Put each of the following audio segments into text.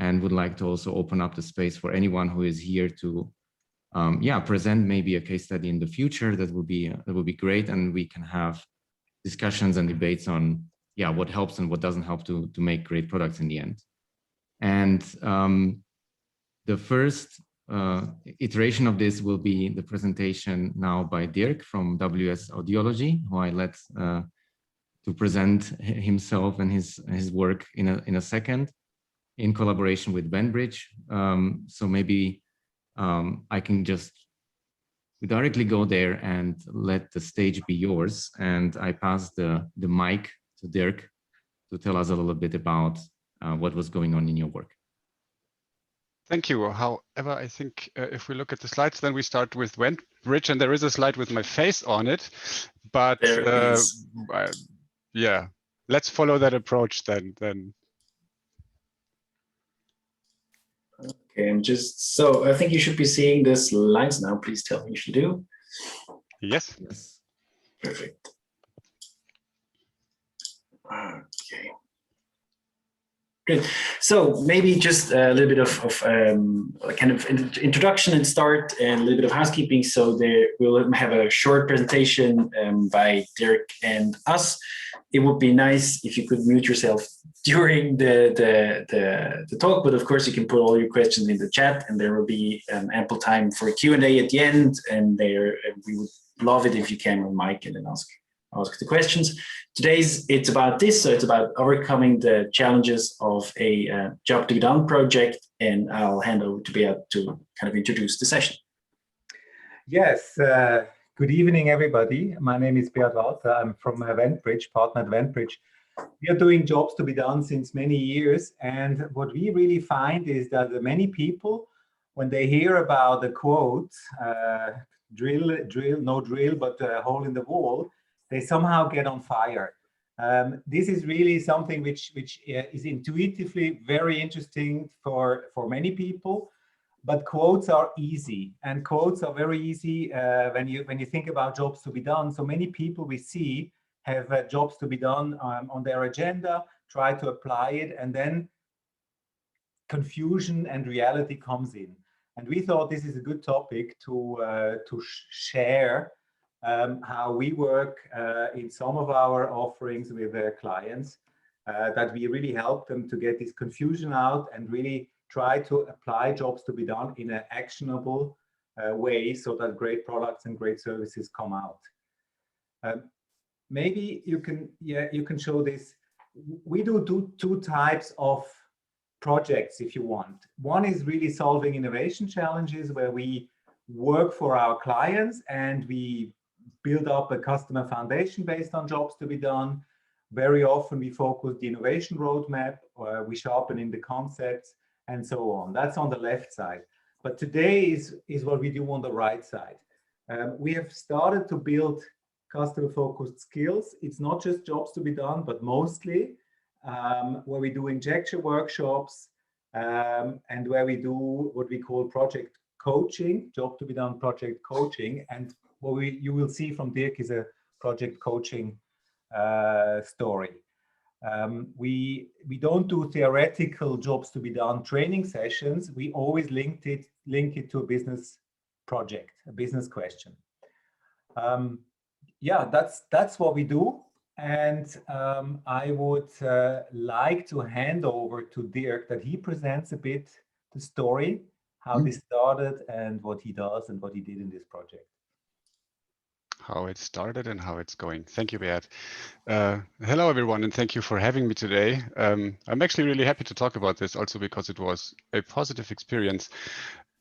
and would like to also open up the space for anyone who is here to present maybe a case study in the future. That would be great, and we can have discussions and debates on what helps and what doesn't help to make great products in the end. And the first iteration of this will be the presentation now by Dirk from WS Audiology, who I let to present himself and his work in a second, in collaboration with Vendbridge. So maybe I can just directly go there and let the stage be yours. And I pass the mic to Dirk to tell us a little bit about what was going on in your work. Thank you. However, I think if we look at the slides, then we start with Vendbridge, and there is a slide with my face on it. But yeah, let's follow that approach then. Okay, so I think you should be seeing the slides now. Please tell me if you do. Yes. Yes. Perfect. Okay. Great. So maybe just a little bit of kind of introduction and start, and a little bit of housekeeping. So we'll have a short presentation by Dirk and us. It would be nice if you could mute yourself during the talk, but of course you can put all your questions in the chat, and there will be ample time for Q&A at the end. And we would love it if you came on mic and then ask the questions. It's about this, so it's about overcoming the challenges of a job to be done project, and I'll hand over to Beat to kind of introduce the session. Yes, good evening, everybody. My name is Beat Walter. I'm from Vendbridge, partner at Vendbridge. We are doing jobs to be done since many years, and what we really find is that many people, when they hear about the quote, no drill, but a hole in the wall, they somehow get on fire. This is really something which is intuitively very interesting for many people, but quotes are easy, and quotes are very easy when you think about jobs to be done. So many people we see have jobs to be done on their agenda, try to apply it, and then confusion and reality comes in. And we thought this is a good topic to share how we work in some of our offerings with their clients, that we really help them to get this confusion out and really try to apply jobs to be done in an actionable way, so that great products and great services come out. Maybe you can show this. We do two types of projects, if you want. One is really solving innovation challenges, where we work for our clients and we build up a customer foundation based on jobs to be done. Very often we focus the innovation roadmap, or we sharpen in the concepts and so on. That's on the left side. But today is what we do on the right side. We have started to build customer-focused skills. It's not just jobs to be done, but mostly where we do injection workshops and where we do what we call project coaching, job to be done project coaching. And what you will see from Dirk is a project coaching story. We don't do theoretical jobs to be done training sessions. We always link it to a business project, a business question. Yeah, that's what we do. And I would like to hand over to Dirk, that he presents a bit the story, how this started and what he does and what he did in this project. How it started and how it's going. Thank you, Beat. Hello, everyone, and thank you for having me today. I'm actually really happy to talk about this, also because it was a positive experience.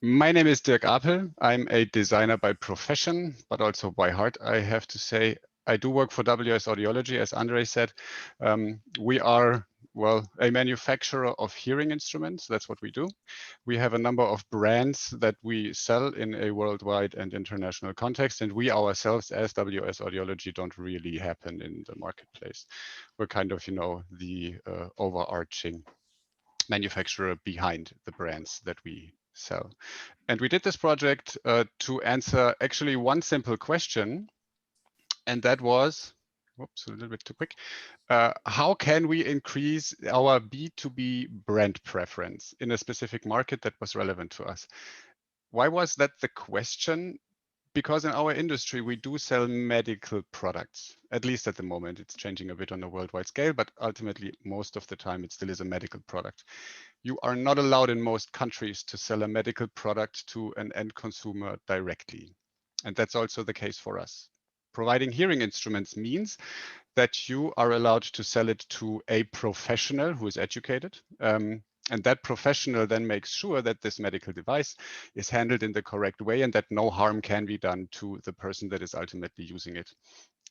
My name is Dirk Apel. I'm a designer by profession, but also by heart, I have to say. I do work for WS Audiology, as Andre said. We are, well, a manufacturer of hearing instruments. That's what we do. We have a number of brands that we sell in a worldwide and international context, and we ourselves, as WS Audiology, don't really happen in the marketplace. We're kind of, the overarching manufacturer behind the brands that we sell. And we did this project to answer actually one simple question. And that was, whoops, a little bit too quick. How can we increase our B2B brand preference in a specific market that was relevant to us? Why was that the question? Because in our industry, we do sell medical products, at least at the moment. It's changing a bit on a worldwide scale, but ultimately, most of the time, it still is a medical product. You are not allowed in most countries to sell a medical product to an end consumer directly. And that's also the case for us. Providing hearing instruments means that you are allowed to sell it to a professional who is educated. And that professional then makes sure that this medical device is handled in the correct way and that no harm can be done to the person that is ultimately using it.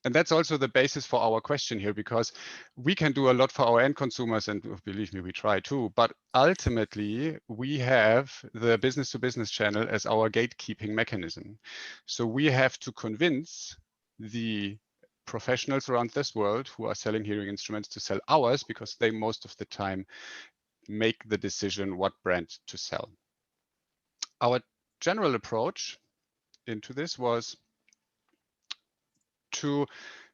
And that's also the basis for our question here, because we can do a lot for our end consumers, and believe me, we try too. But ultimately, we have the business-to-business channel as our gatekeeping mechanism. So we have to convince the professionals around this world who are selling hearing instruments to sell ours, because they most of the time make the decision what brand to sell. Our general approach into this was to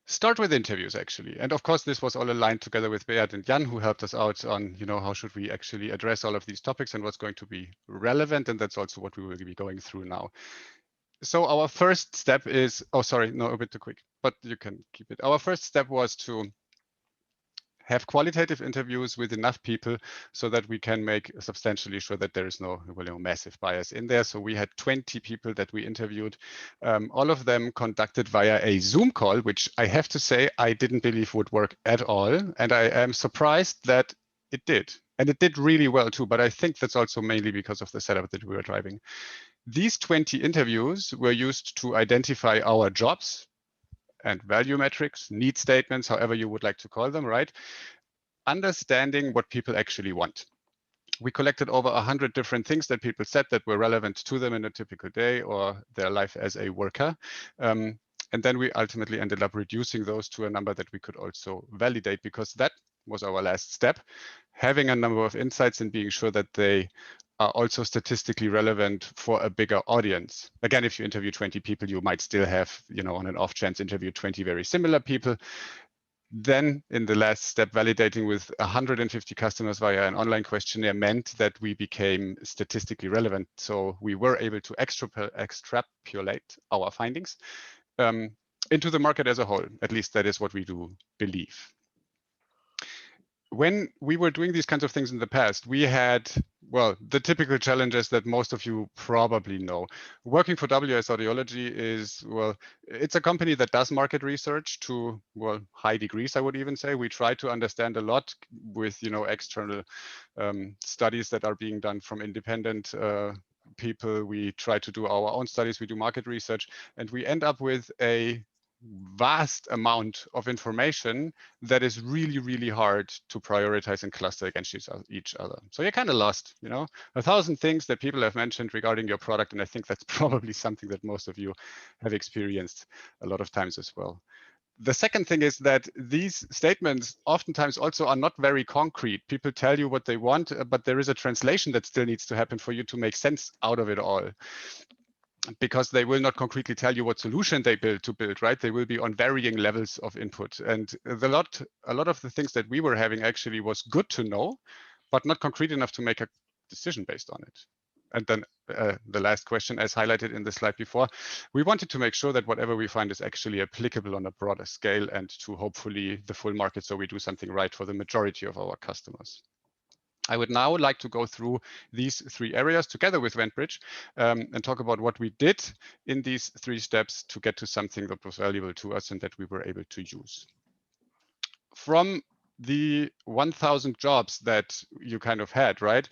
start with interviews, actually. And of course, this was all aligned together with Beat and Jan, who helped us out on, how should we actually address all of these topics and what's going to be relevant. And that's also what we will be going through now. So our first step is, oh, sorry, no, a bit too quick, but you can keep it. Our first step was to have qualitative interviews with enough people so that we can make substantially sure that there is no massive bias in there. So we had 20 people that we interviewed, all of them conducted via a Zoom call, which I have to say I didn't believe would work at all. And I am surprised that it did. And it did really well too, but I think that's also mainly because of the setup that we were driving. These 20 interviews were used to identify our jobs and value metrics, need statements, however you would like to call them, right? Understanding what people actually want. We collected over 100 different things that people said that were relevant to them in a typical day or their life as a worker. And then we ultimately ended up reducing those to a number that we could also validate, because that was our last step, having a number of insights and being sure that they are also statistically relevant for a bigger audience. Again, if you interview 20 people, you might still have, on an off chance, interview 20 very similar people. Then in the last step, validating with 150 customers via an online questionnaire meant that we became statistically relevant. So we were able to extrapolate our findings into the market as a whole. At least that is what we do believe. When we were doing these kinds of things in the past, we had, the typical challenges that most of you probably know. Working for WS Audiology is, it's a company that does market research to, high degrees, I would even say. We try to understand a lot with, external studies that are being done from independent people. We try to do our own studies. We do market research, and we end up with a vast amount of information that is really, really hard to prioritize and cluster against each other. So you're kind of lost, 1,000 things that people have mentioned regarding your product. And I think that's probably something that most of you have experienced a lot of times as well. The second thing is that these statements oftentimes also are not very concrete. People tell you what they want, but there is a translation that still needs to happen for you to make sense out of it all, because they will not concretely tell you what solution they build, right? They will be on varying levels of input. And a lot of the things that we were having actually was good to know, but not concrete enough to make a decision based on it. And then the last question, as highlighted in the slide before, we wanted to make sure that whatever we find is actually applicable on a broader scale and to hopefully the full market, so we do something right for the majority of our customers. I would now like to go through these three areas together with Vendbridge and talk about what we did in these three steps to get to something that was valuable to us and that we were able to use. From the 1,000 jobs that you kind of had, right?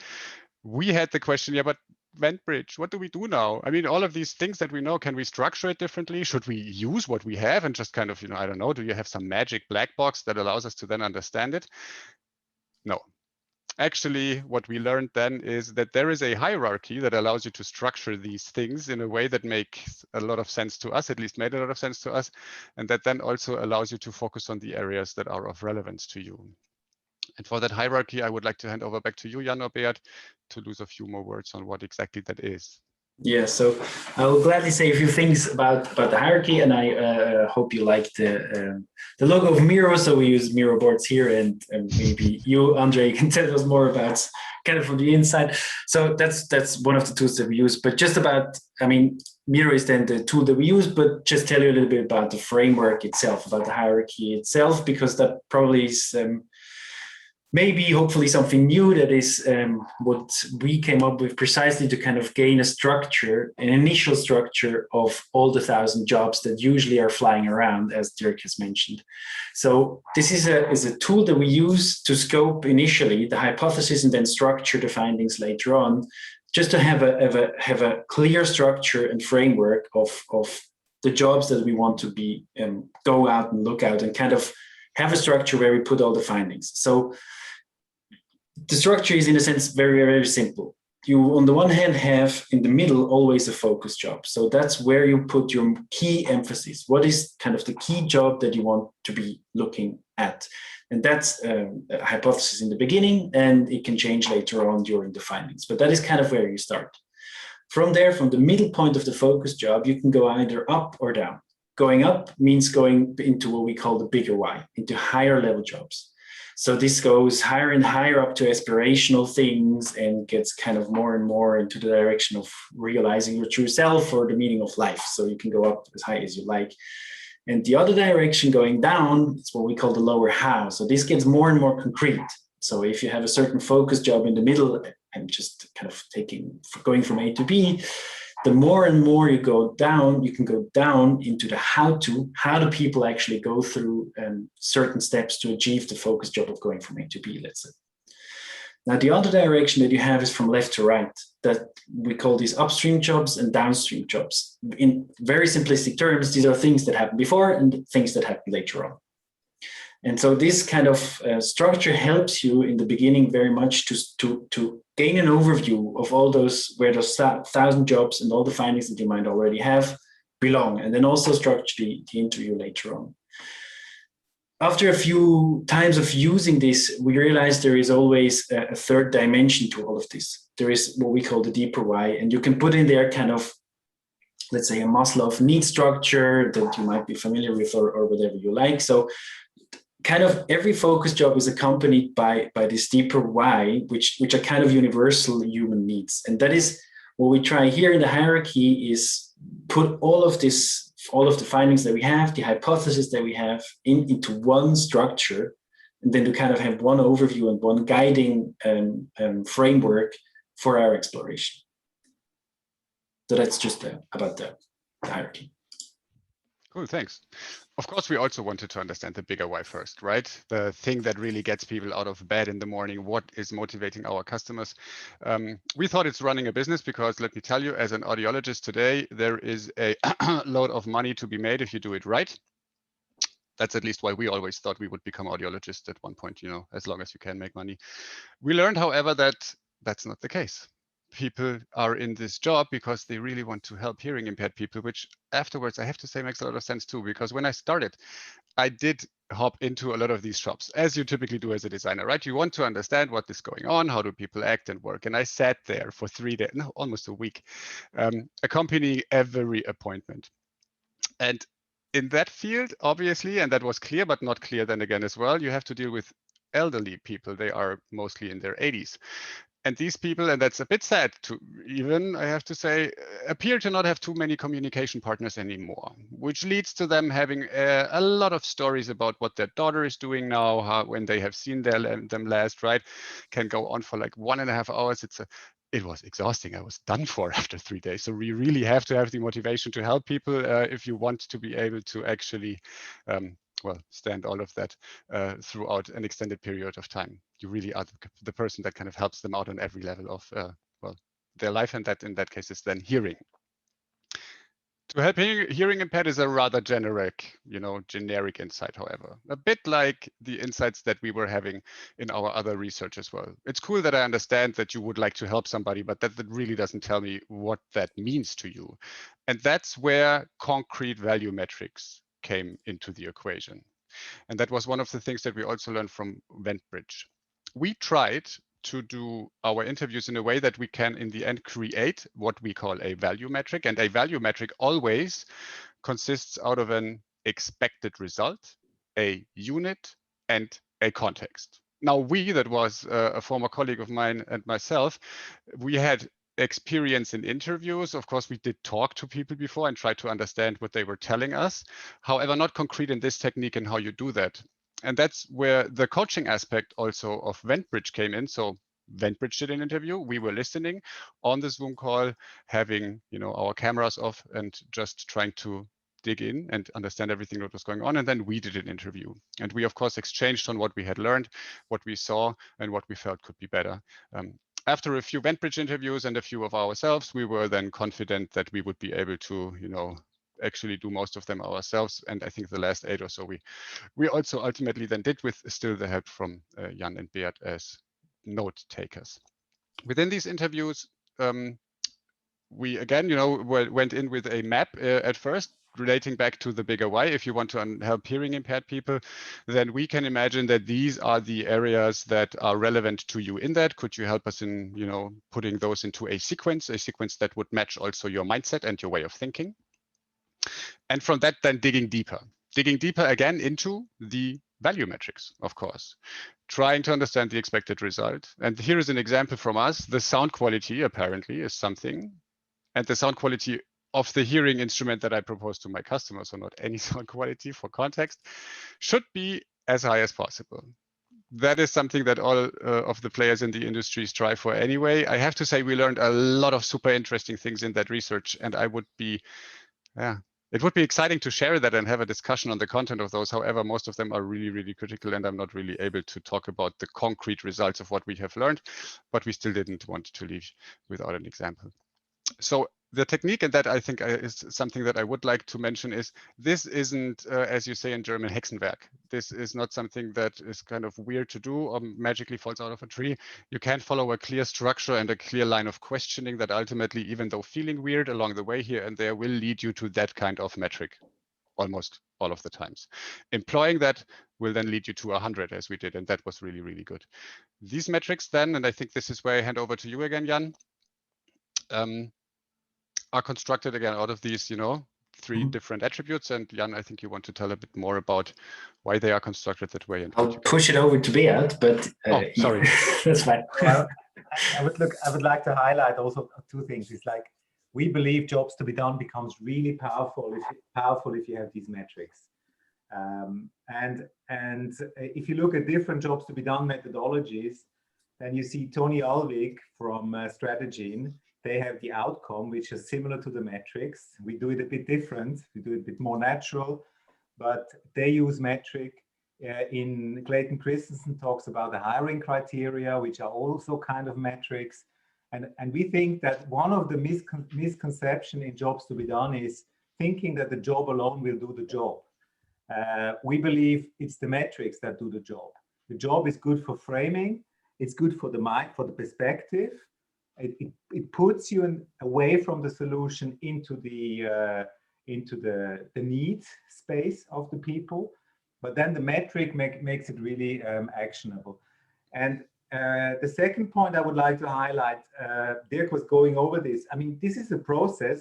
We had the question, yeah, but Vendbridge, what do we do now? I mean, all of these things that we know, can we structure it differently? Should we use what we have and just kind of, I don't know, do you have some magic black box that allows us to then understand it? No. Actually, what we learned then is that there is a hierarchy that allows you to structure these things in a way that makes a lot of sense to us, at least made a lot of sense to us, and that then also allows you to focus on the areas that are of relevance to you. And for that hierarchy, I would like to hand over back to you, Jan or Beat, to lose a few more words on what exactly that is. Yeah, so I will gladly say a few things about the hierarchy, and I hope you like the logo of Miro. So we use Miro boards here, and maybe you, Andre, can tell us more about kind of from the inside. So that's one of the tools that we use. But just about, I mean, Miro is then the tool that we use, but just tell you a little bit about the framework itself, about the hierarchy itself, because that probably is maybe hopefully something new that is what we came up with precisely to kind of gain a structure, an initial structure of all the 1,000 jobs that usually are flying around, as Dirk has mentioned. So this is a tool that we use to scope initially the hypothesis and then structure the findings later on, just to have a clear structure and framework of the jobs that we want to be go out and look out and kind of have a structure where we put all the findings. So the structure is, in a sense, very, very simple. You, on the one hand, have in the middle always a focus job. So that's where you put your key emphasis. What is kind of the key job that you want to be looking at? And that's a hypothesis in the beginning, and it can change later on during the findings. But that is kind of where you start. From there, from the middle point of the focus job, you can go either up or down. Going up means going into what we call the bigger why, into higher level jobs. So this goes higher and higher up to aspirational things and gets kind of more and more into the direction of realizing your true self or the meaning of life. So you can go up as high as you like. And the other direction going down is what we call the lower how. So this gets more and more concrete. So if you have a certain focus job in the middle and just kind of going from A to B, the more and more you go down, you can go down into the how do people actually go through certain steps to achieve the focus job of going from A to B, let's say. Now, the other direction that you have is from left to right, that we call these upstream jobs and downstream jobs. In very simplistic terms, these are things that happen before and things that happen later on. And so this kind of structure helps you in the beginning very much to gain an overview of all those, where those 1,000 jobs and all the findings that you might already have belong, and then also structure the interview later on. After a few times of using this, we realized there is always a third dimension to all of this. There is what we call the deeper why, and you can put in there kind of, let's say, a Maslow need structure that you might be familiar with or whatever you like. So kind of every focus job is accompanied by this deeper why, which are kind of universal human needs. And that is what we try here in the hierarchy, is put all of the findings that we have, the hypothesis that we have into one structure, and then to kind of have one overview and one guiding framework for our exploration. So that's just about the hierarchy. Cool, thanks. Of course, we also wanted to understand the bigger why first, right? The thing that really gets people out of bed in the morning, what is motivating our customers. We thought it's running a business because, let me tell you, as an audiologist today, there is a load of money to be made if you do it right. That's at least why we always thought we would become audiologists at one point, you know, as long as you can make money. We learned, however, that that's not the case. People are in this job because they really want to help hearing impaired people, which afterwards I have to say makes a lot of sense too, because when I started, I did hop into a lot of these shops, as you typically do as a designer, right? You want to understand what is going on, how do people act and work. And I sat there for 3 days, no, almost a week, accompanying every appointment. And in that field, obviously, and that was clear, but not clear then again as well, you have to deal with elderly people. They are mostly in their 80s. And these people, and that's a bit sad to even, I have to say, appear to not have too many communication partners anymore, which leads to them having a lot of stories about what their daughter is doing now, how, when they have seen them last, right? Can go on for like 1.5 hours. It was exhausting. I was done for after 3 days. So we really have to have the motivation to help people if you want to be able to actually well, stand all of that throughout an extended period of time. You really are the person that kind of helps them out on every level of well, their life, and that in that case is then hearing. To help hearing impaired is a rather generic insight, however, a bit like the insights that we were having in our other research as well. It's cool that I understand that you would like to help somebody, but that really doesn't tell me what that means to you. And that's where concrete value metrics came into the equation. And that was one of the things that we also learned from Vendbridge. We tried to do our interviews in a way that we can, in the end, create what we call a value metric. And a value metric always consists out of an expected result, a unit, and a context. Now, that was a former colleague of mine and myself, we had experience in interviews. Of course, we did talk to people before and try to understand what they were telling us. However, not concrete in this technique and how you do that. And that's where the coaching aspect also of Vendbridge came in. So Vendbridge did an interview. We were listening on the Zoom call, having our cameras off and just trying to dig in and understand everything that was going on. And then we did an interview. And we, of course, exchanged on what we had learned, what we saw, and what we felt could be better. After a few Vendbridge interviews and a few of ourselves, we were then confident that we would be able to, actually do most of them ourselves. And I think the last 8 or so we also ultimately then did, with still the help from Jan and Beat as note takers. Within these interviews, we again, went in with a map at first, relating back to the bigger why. If you want to help hearing impaired people, then we can imagine that these are the areas that are relevant to you in that. Could you help us in, putting those into a sequence that would match also your mindset and your way of thinking? And from that, then digging deeper again into the value metrics, of course, trying to understand the expected result. And here is an example from us. The sound quality apparently is something, and the sound quality of the hearing instrument that I propose to my customers, so not any sound quality, for context, should be as high as possible. That is something that all of the players in the industry strive for anyway. I have to say, we learned a lot of super interesting things in that research, and it would be exciting to share that and have a discussion on the content of those. However, most of them are really, really critical, and I'm not really able to talk about the concrete results of what we have learned, but we still didn't want to leave without an example. So the technique, and that I think is something that I would like to mention, is this isn't, as you say in German, Hexenwerk. This is not something that is kind of weird to do or magically falls out of a tree. You can follow a clear structure and a clear line of questioning that ultimately, even though feeling weird along the way here and there, will lead you to that kind of metric almost all of the times. Employing that will then lead you to 100, as we did, and that was really, really good. These metrics then, and I think this is where I hand over to you again, Jan, are constructed again out of these, 3 different attributes. And Jan, I think you want to tell a bit more about why they are constructed that way. And I'll push it over to Beat, but sorry, that's fine. Well, I would like to highlight also 2 things. It's like, we believe jobs to be done becomes really powerful if you have these metrics. And if you look at different jobs to be done methodologies, then you see Tony Alvig from Strategene. They have the outcome, which is similar to the metrics. We do it a bit different. We do it a bit more natural, but they use metric. In Clayton Christensen talks about the hiring criteria, which are also kind of metrics. And we think that one of the misconception in jobs to be done is thinking that the job alone will do the job. We believe it's the metrics that do the job. The job is good for framing. It's good for the mind, for the perspective. It puts you away from the solution into the need space of the people, but then the metric makes it really actionable. And the second point I would like to highlight, Dirk was going over this. I mean, this is a process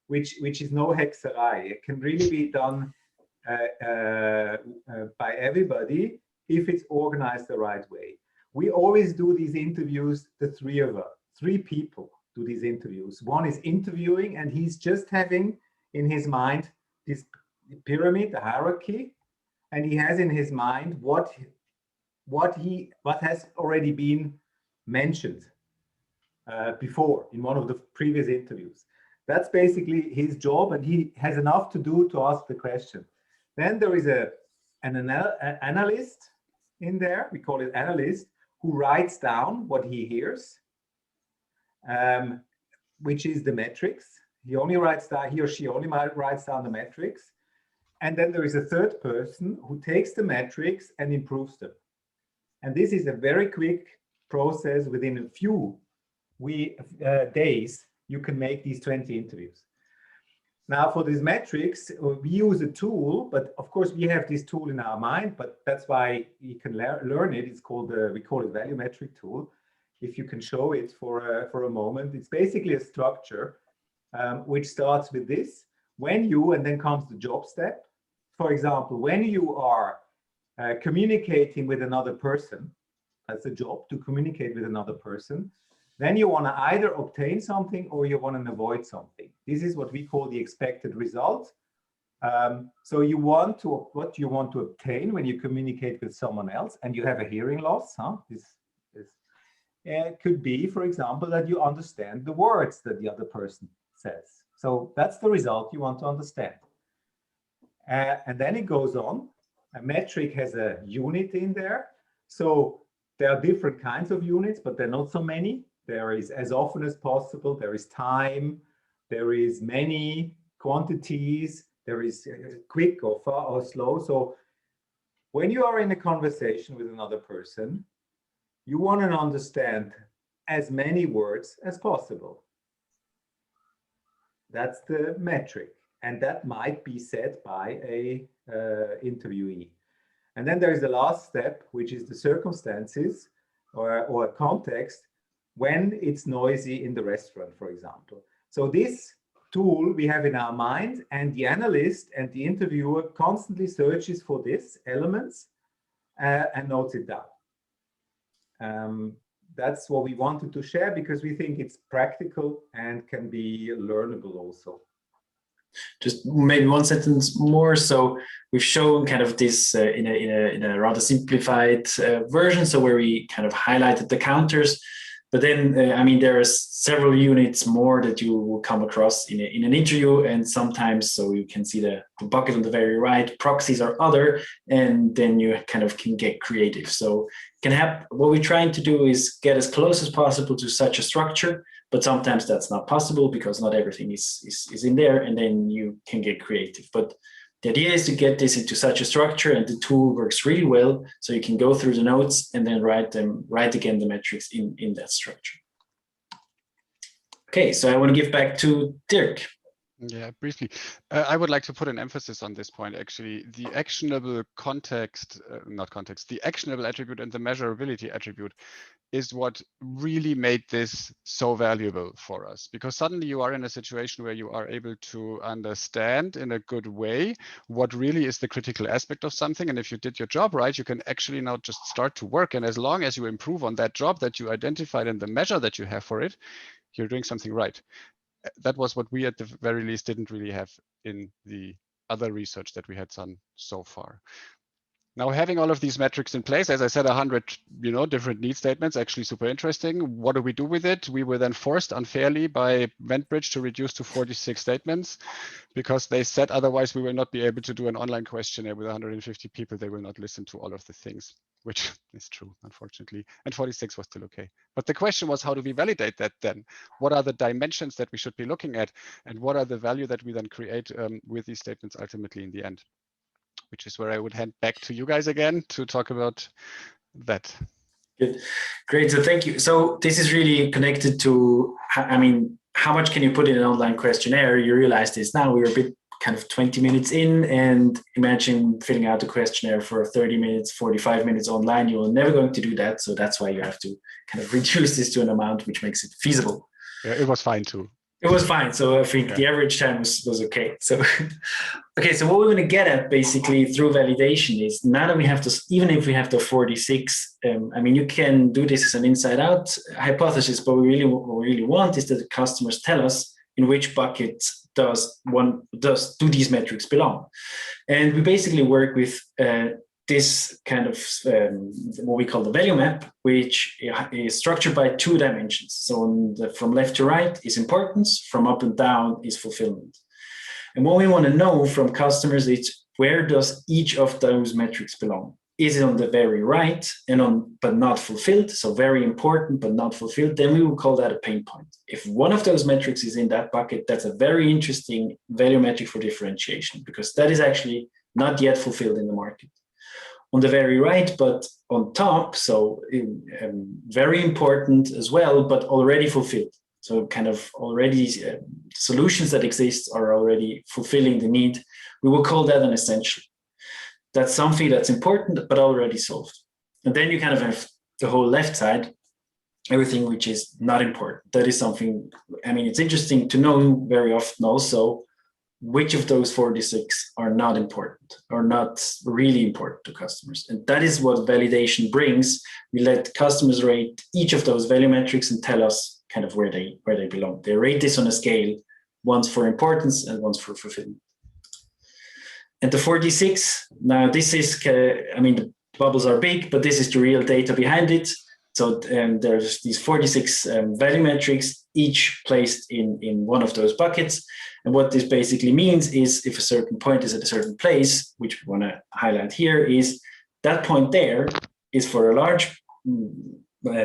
which is no hexerei. It can really be done by everybody if it's organized the right way. We always do these interviews, the 3 of us. 3 people do these interviews. One is interviewing, and he's just having in his mind this pyramid, the hierarchy, and he has in his mind what has already been mentioned before in one of the previous interviews. That's basically his job, and he has enough to do to ask the question. Then there is an analyst in there, we call it analyst, who writes down what he hears, which is the metrics. He or she only writes down the metrics. And then there is a third person who takes the metrics and improves them. And this is a very quick process. Within a few days, you can make these 20 interviews. Now, for these metrics, we use a tool, but of course we have this tool in our mind, but that's why you can learn it. It's called, we call it Volumetric tool. if you can show it for a moment. It's basically a structure which starts with this. When you, and then comes the job step. For example, when you are communicating with another person, that's a job, to communicate with another person, then you want to either obtain something or you want to avoid something. This is what we call the expected result. So you want to, what you want to obtain when you communicate with someone else and you have a hearing loss, huh? This could be, for example, that you understand the words that the other person says. So that's the result you want to understand. And then it goes on. A metric has a unit in there. So there are different kinds of units, but there are not so many. There is as often as possible. There is time. There is many quantities. There is quick or far or slow. So when you are in a conversation with another person, you want to understand as many words as possible. That's the metric. And that might be set by a interviewee. And then there is the last step, which is the circumstances or context when it's noisy in the restaurant, for example. So this tool we have in our mind, and the analyst and the interviewer constantly searches for these elements and notes it down. That's what we wanted to share because we think it's practical and can be learnable also. Just maybe one sentence more. So we've shown kind of this in a rather simplified version, so where we kind of highlighted the counters. But then, I mean, there are several units more that you will come across in an interview, and sometimes, so you can see the bucket on the very right, proxies or other, and then you kind of can get creative. So can have, what we're trying to do is get as close as possible to such a structure, but sometimes that's not possible because not everything is in there, and then you can get creative. But the idea is to get this into such a structure, and the tool works really well. So you can go through the notes and then write again the metrics in that structure. Okay, so I want to give back to Dirk. Yeah, briefly. I would like to put an emphasis on this point, actually. The actionable the actionable attribute and the measurability attribute is what really made this so valuable for us, because suddenly you are in a situation where you are able to understand in a good way what really is the critical aspect of something. And if you did your job right, you can actually now just start to work. And as long as you improve on that job that you identified and the measure that you have for it, you're doing something right. That was what we at the very least didn't really have in the other research that we had done so far. Now, having all of these metrics in place, as I said, 100 different need statements, actually super interesting. What do we do with it? We were then forced unfairly by Vendbridge to reduce to 46 statements because they said otherwise we will not be able to do an online questionnaire with 150 people. They will not listen to all of the things, which is true, unfortunately. And 46 was still okay. But the question was, how do we validate that then? What are the dimensions that we should be looking at? And what are the value that we then create with these statements ultimately in the end? Which is where I would hand back to you guys again to talk about that. Good, great. So thank you. So this is really connected to, I mean, how much can you put in an online questionnaire? You realize this now. We're a bit kind of 20 minutes in, and imagine filling out the questionnaire for 30 minutes, 45 minutes online. You're never going to do that. So that's why you have to kind of reduce this to an amount which makes it feasible. Yeah, it was fine too. It was fine. So I think the average time was okay. So, okay. So what we're going to get at basically through validation is now that we have to, even if we have the 46, I mean, you can do this as an inside out hypothesis, but what we really want is that the customers tell us in which bucket do these metrics belong. And we basically work with this kind of what we call the value map, which is structured by 2 dimensions. So from left to right is importance, from up and down is fulfillment. And what we want to know from customers is, where does each of those metrics belong? Is it on the very right but not fulfilled? So very important but not fulfilled. Then we will call that a pain point. If one of those metrics is in that bucket, that's a very interesting value metric for differentiation, because that is actually not yet fulfilled in the market. On the very right, but on top, so very important as well, but already fulfilled. So kind of already solutions that exist are already fulfilling the need. We will call that an essential. That's something that's important, but already solved. And then you kind of have the whole left side, everything which is not important. That is something, I mean, it's interesting to know very often also which of those 46 are not important or not really important to customers. And that is what validation brings. We let customers rate each of those value metrics and tell us kind of where they belong. They rate this on a scale, once for importance and once for fulfillment. And the 46, now this is, I mean, the bubbles are big, but this is the real data behind it. So there's these 46 value metrics, each placed in one of those buckets. And what this basically means is if a certain point is at a certain place, which we want to highlight here, is that point there is for a large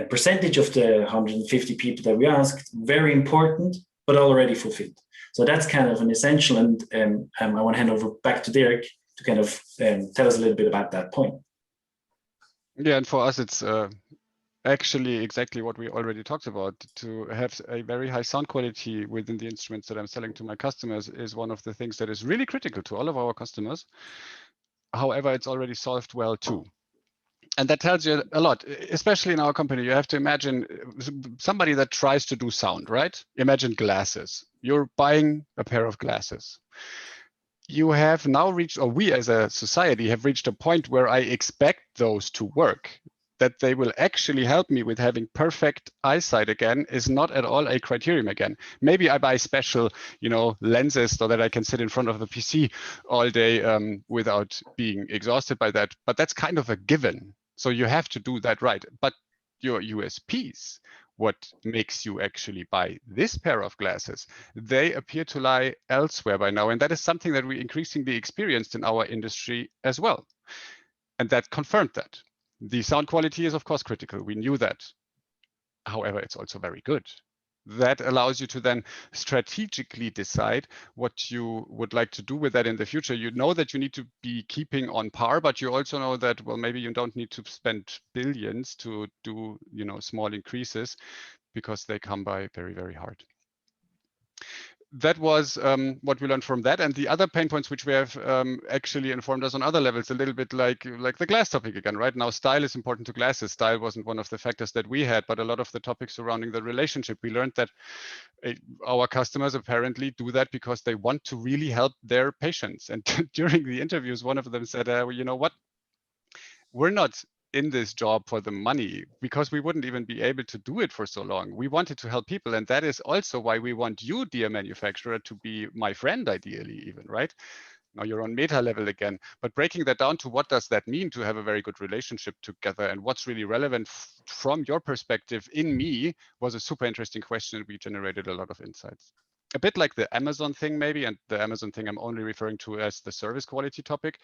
percentage of the 150 people that we asked, very important, but already fulfilled. So that's kind of an essential, and I want to hand over back to Dirk to kind of tell us a little bit about that point. Yeah, and for us, it's actually exactly what we already talked about. To have a very high sound quality within the instruments that I'm selling to my customers is one of the things that is really critical to all of our customers. However, it's already solved well too. And that tells you a lot, especially in our company. You have to imagine somebody that tries to do sound, right? Imagine glasses. You're buying a pair of glasses. You have now reached, or we as a society have reached a point where I expect those to work. That they will actually help me with having perfect eyesight again is not at all a criterion again. Maybe I buy special, lenses so that I can sit in front of the PC all day without being exhausted by that. But that's kind of a given. So you have to do that right. But your USPs, what makes you actually buy this pair of glasses, they appear to lie elsewhere by now. And that is something that we increasingly experienced in our industry as well. And that confirmed that. The sound quality is, of course, critical. We knew that. However, it's also very good. That allows you to then strategically decide what you would like to do with that in the future. You know that you need to be keeping on par, but you also know that, well, maybe you don't need to spend billions to do, small increases, because they come by very, very hard. That was what we learned from that. And the other pain points which we have actually informed us on other levels, a little bit like the glass topic again, right? Now, style is important to glasses. Style wasn't one of the factors that we had, but a lot of the topics surrounding the relationship. We learned that our customers apparently do that because they want to really help their patients. And during the interviews, one of them said, well, you know what? We're not in this job for the money, because we wouldn't even be able to do it for so long. We wanted to help people. And that is also why we want you, dear manufacturer, to be my friend, ideally even, right? Now you're on meta level again, but breaking that down to what does that mean to have a very good relationship together, and what's really relevant from your perspective in me, was a super interesting question, and we generated a lot of insights. A bit like the Amazon thing maybe, and the Amazon thing I'm only referring to as the service quality topic.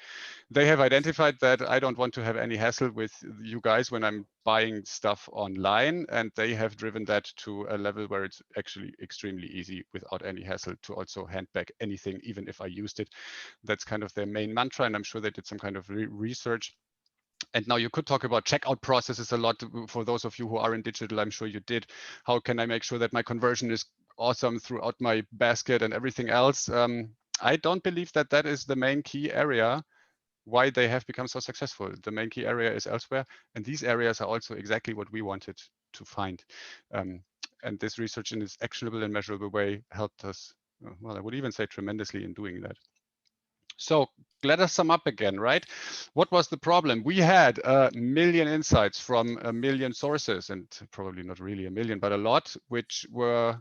They have identified that I don't want to have any hassle with you guys when I'm buying stuff online, and they have driven that to a level where it's actually extremely easy without any hassle to also hand back anything, even if I used it. That's kind of their main mantra, and I'm sure they did some kind of research. And now you could talk about checkout processes a lot. For those of you who are in digital, I'm sure you did. How can I make sure that my conversion is awesome throughout my basket and everything else? I don't believe that that is the main key area why they have become so successful. The main key area is elsewhere. And these areas are also exactly what we wanted to find. And this research in its actionable and measurable way helped us, well, I would even say tremendously in doing that. So let us sum up again, right? What was the problem? We had 1 million insights from 1 million sources, and probably not really 1 million, but a lot, which were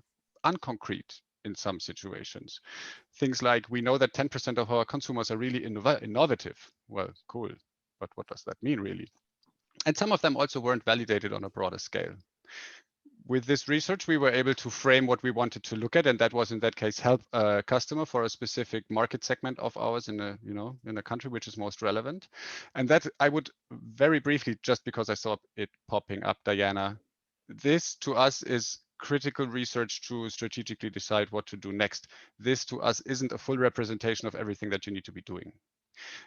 unconcrete in some situations. Things like, we know that 10% of our consumers are really innovative. Well, cool, but what does that mean really? And some of them also weren't validated on a broader scale. With this research, we were able to frame what we wanted to look at, and that was in that case help a customer for a specific market segment of ours in a country which is most relevant. And that I would very briefly, just because I saw it popping up, Diana, this to us is critical research to strategically decide what to do next. This to us isn't a full representation of everything that you need to be doing.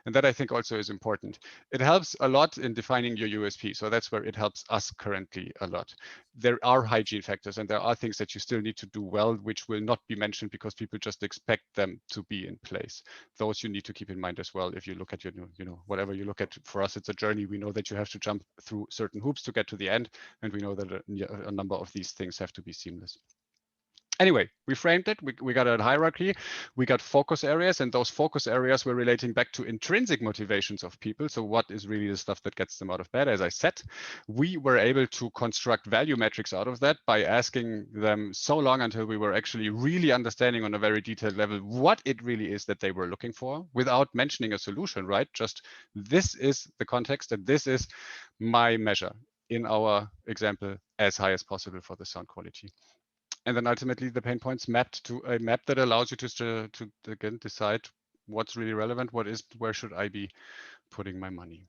And that I think also is important. It helps a lot in defining your USP. So that's where it helps us currently a lot. There are hygiene factors and there are things that you still need to do well, which will not be mentioned because people just expect them to be in place. Those you need to keep in mind as well. If you look at your, whatever you look at, for us, it's a journey. We know that you have to jump through certain hoops to get to the end. And we know that a number of these things have to be seamless. Anyway, we framed it, we got a hierarchy, we got focus areas, and those focus areas were relating back to intrinsic motivations of people. So what is really the stuff that gets them out of bed? As I said, we were able to construct value metrics out of that by asking them so long until we were actually really understanding on a very detailed level what it really is that they were looking for without mentioning a solution, right? Just this is the context and this is my measure in our example as high as possible for the sound quality. And then ultimately the pain points mapped to a map that allows you to again decide what's really relevant, where should I be putting my money.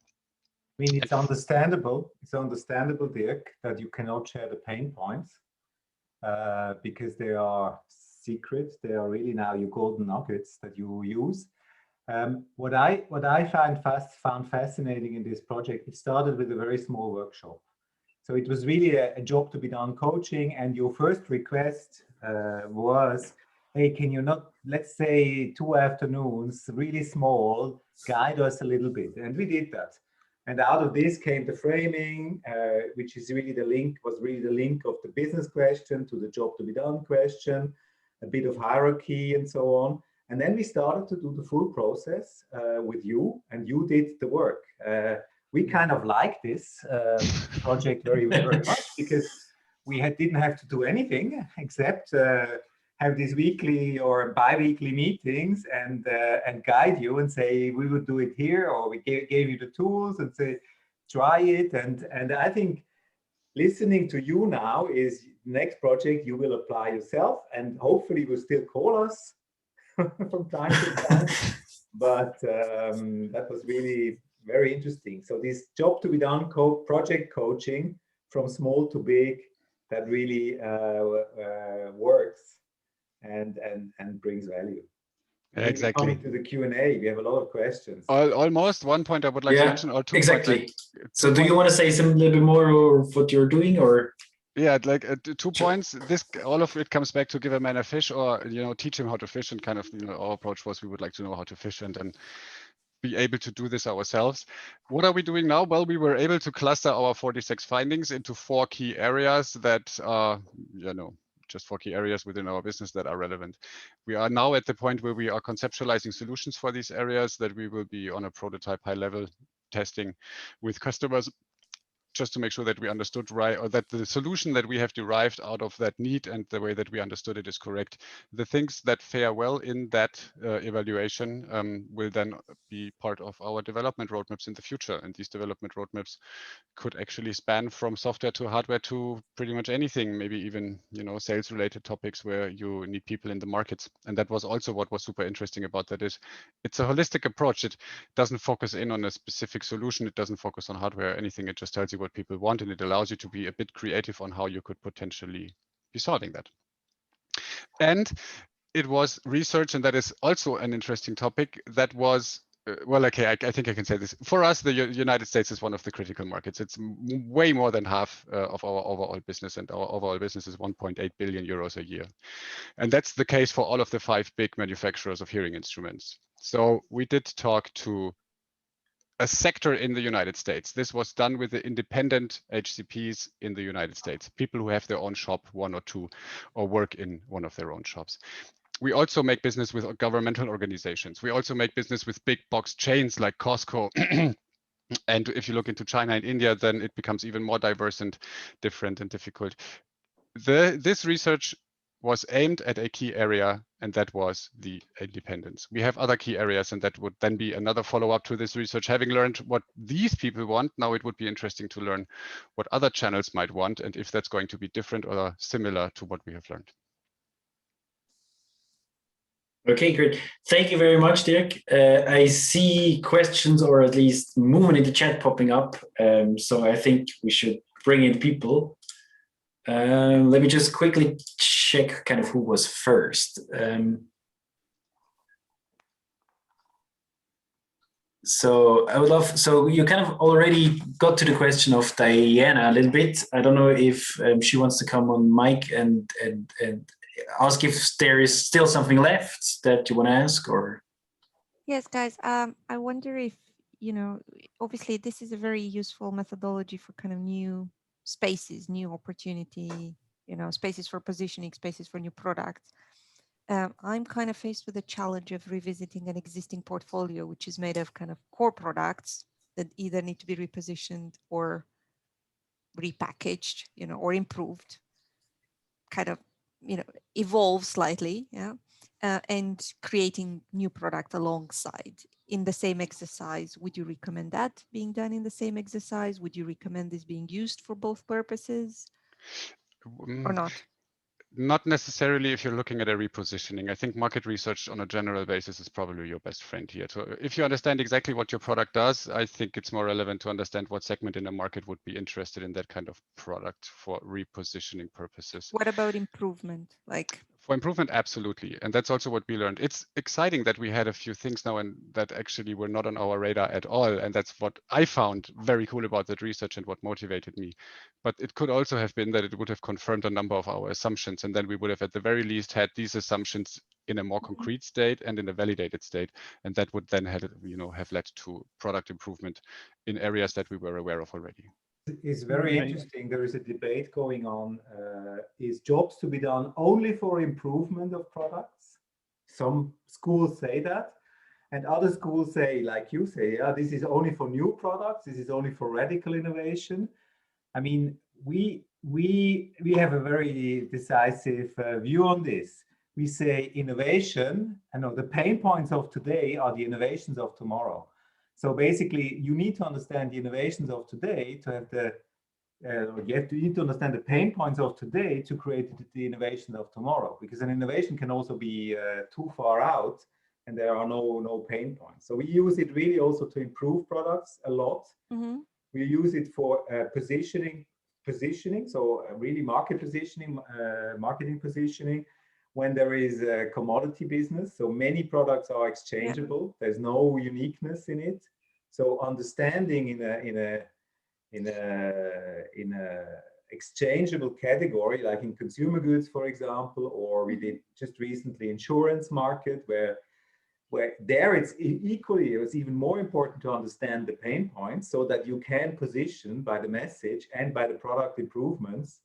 I mean, it's understandable, Dirk, that you cannot share the pain points because they are secret. They are really now your golden nuggets that you use. What I found fascinating in this project, it started with a very small workshop. So it was really a job to be done coaching, and your first request was, hey, can you not, let's say 2 afternoons, really small, guide us a little bit? And we did that. And out of this came the framing, which is really the link of the business question to the job to be done question, a bit of hierarchy and so on. And then we started to do the full process with you, and you did the work. We kind of like this project very, very much because we didn't have to do anything except have these weekly or bi-weekly meetings and guide you and say, we would do it here, or we gave you the tools and say, try it. And I think listening to you now is next project you will apply yourself, and hopefully you will still call us from time to time. But that was really very interesting. So this job to be done project coaching from small to big, that really works and brings value. Exactly. Coming to the Q&A, we have a lot of questions. Almost one point I would like to mention, or two exactly. points. So do you want to say some little bit more of what you're doing, or? Yeah, like 2 points. This, all of it comes back to give a man a fish, or teach him how to fish, and kind of our approach was we would like to know how to fish and then be able to do this ourselves. What are we doing now? Well, we were able to cluster our 46 findings into 4 key areas that are, just 4 key areas within our business that are relevant. We are now at the point where we are conceptualizing solutions for these areas that we will be on a prototype high level testing with customers, just to make sure that we understood right, or that the solution that we have derived out of that need and the way that we understood it is correct. The things that fare well in that evaluation will then be part of our development roadmaps in the future. And these development roadmaps could actually span from software to hardware to pretty much anything, maybe even sales related topics where you need people in the markets. And that was also what was super interesting about that is it's a holistic approach. It doesn't focus in on a specific solution. It doesn't focus on hardware or anything. It just tells you what people want, and it allows you to be a bit creative on how you could potentially be solving that. And it was research, and that is also an interesting topic that was well, okay, I think I can say this. For us, the United States is one of the critical markets. It's way more than half of our overall business, and our overall business is 1.8 billion euros a year. And that's the case for all of the 5 big manufacturers of hearing instruments. So we did talk to a sector in the United States. This was done with the independent HCPs in the United States, people who have their own shop, 1 or 2, or work in one of their own shops. We also make business with governmental organizations. We also make business with big box chains like Costco. And if you look into China and India, then it becomes even more diverse and different and difficult. This research was aimed at a key area, and that was the independence. We have other key areas, and that would then be another follow-up to this research. Having learned what these people want, now it would be interesting to learn what other channels might want, and if that's going to be different or similar to what we have learned. Okay, great. Thank you very much, Dirk. I see questions, or at least movement in the chat popping up. So I think we should bring in people. Let me just quickly check kind of who was first. So I would love, so you kind of already got to the question of Diana a little bit. I don't know if she wants to come on mic and ask if there is still something left that you want to ask, or. Yes, guys, I wonder if, obviously this is a very useful methodology for kind of new spaces, new opportunity, spaces for positioning, spaces for new products. I'm kind of faced with the challenge of revisiting an existing portfolio, which is made of kind of core products that either need to be repositioned or repackaged, or improved, kind of, evolve slightly, yeah, and creating new product alongside in the same exercise. Would you recommend that being done in the same exercise? Would you recommend this being used for both purposes or not? Not necessarily if you're looking at a repositioning. I think market research on a general basis is probably your best friend here. So if you understand exactly what your product does, I think it's more relevant to understand what segment in the market would be interested in that kind of product for repositioning purposes. What about improvement? For improvement, absolutely. And that's also what we learned. It's exciting that we had a few things now and that actually were not on our radar at all. And that's what I found very cool about that research and what motivated me. But it could also have been that it would have confirmed a number of our assumptions. And then we would have at the very least had these assumptions in a more concrete state and in a validated state. And that would then have led to product improvement in areas that we were aware of already. It's very interesting. There is a debate going on. Is jobs to be done only for improvement of products? Some schools say that, and other schools say, like you say, yeah, this is only for new products. This is only for radical innovation. I mean, we have a very decisive view on this. We say innovation, the pain points of today are the innovations of tomorrow. So basically, you need to understand the innovations of today to have you need to understand the pain points of today to create the innovations of tomorrow. Because an innovation can also be too far out, and there are no pain points. So we use it really also to improve products a lot. Mm-hmm. We use it for positioning. So really marketing positioning. When there is a commodity business, so many products are exchangeable. Yeah. There's no uniqueness in it. So understanding in a exchangeable category, like in consumer goods, for example, or we did just recently insurance market, where there it's even more important to understand the pain points so that you can position by the message and by the product improvements.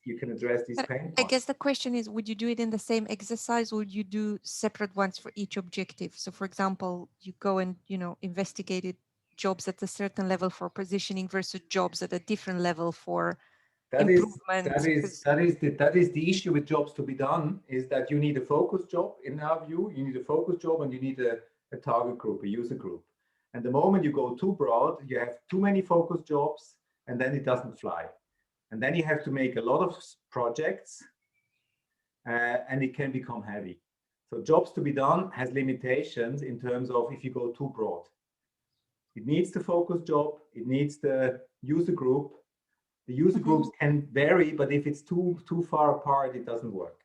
You can address these pain points. I guess the question is, would you do it in the same exercise, or would you do separate ones for each objective? So for example, you go and investigated jobs at a certain level for positioning versus jobs at a different level for improvement. That is the issue with jobs to be done, is that you need a focus job. In our view, you need a focus job and you need a target group, a user group. And the moment you go too broad, you have too many focus jobs, and then it doesn't fly. And then you have to make a lot of projects, and it can become heavy. So jobs to be done has limitations in terms of if you go too broad. It needs the focus job, it needs the user group. The user groups can vary, but if it's too far apart, it doesn't work.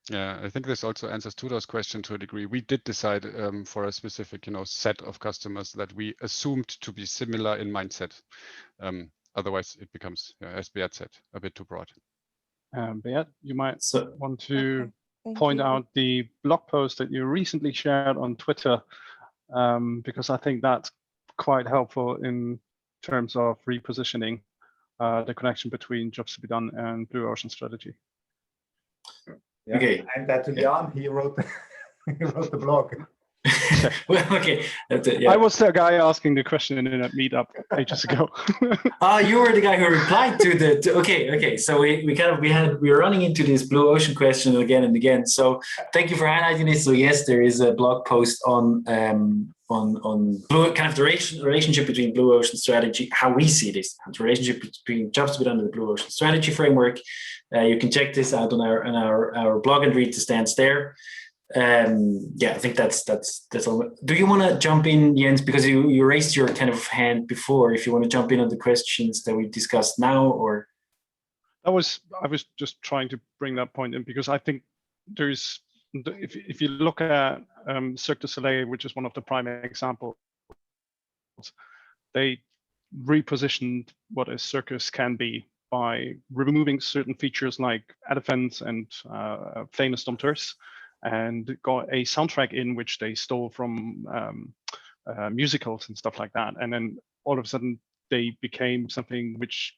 Yeah, I think this also answers Tudor's question to a degree. We did decide for a specific, set of customers that we assumed to be similar in mindset. Otherwise, it becomes, as Beat said, a bit too broad. Beat, you might want to point out the blog post that you recently shared on Twitter, because I think that's quite helpful in terms of repositioning the connection between jobs to be done and Blue Ocean strategy. Yeah. Okay, and that to Jan, he wrote the blog. Well, okay. I was the guy asking the question in a meetup ages ago. You were the guy who replied to okay. So we were running into this blue ocean question again and again. So thank you for highlighting this. So yes, there is a blog post on blue, kind of the relationship between blue ocean strategy, how we see this, and the relationship between jobs to be done in the blue ocean strategy framework. You can check this out on our blog and read the stance there. I think that's all. Do you want to jump in, Jens, because you raised your kind of hand before, if you want to jump in on the questions that we discussed now, or I was just trying to bring that point in, because I think there's, if you look at Cirque du Soleil, which is one of the prime examples, they repositioned what a circus can be by removing certain features like elephants and famous dompteurs, and got a soundtrack in which they stole from musicals and stuff like that. And then all of a sudden they became something which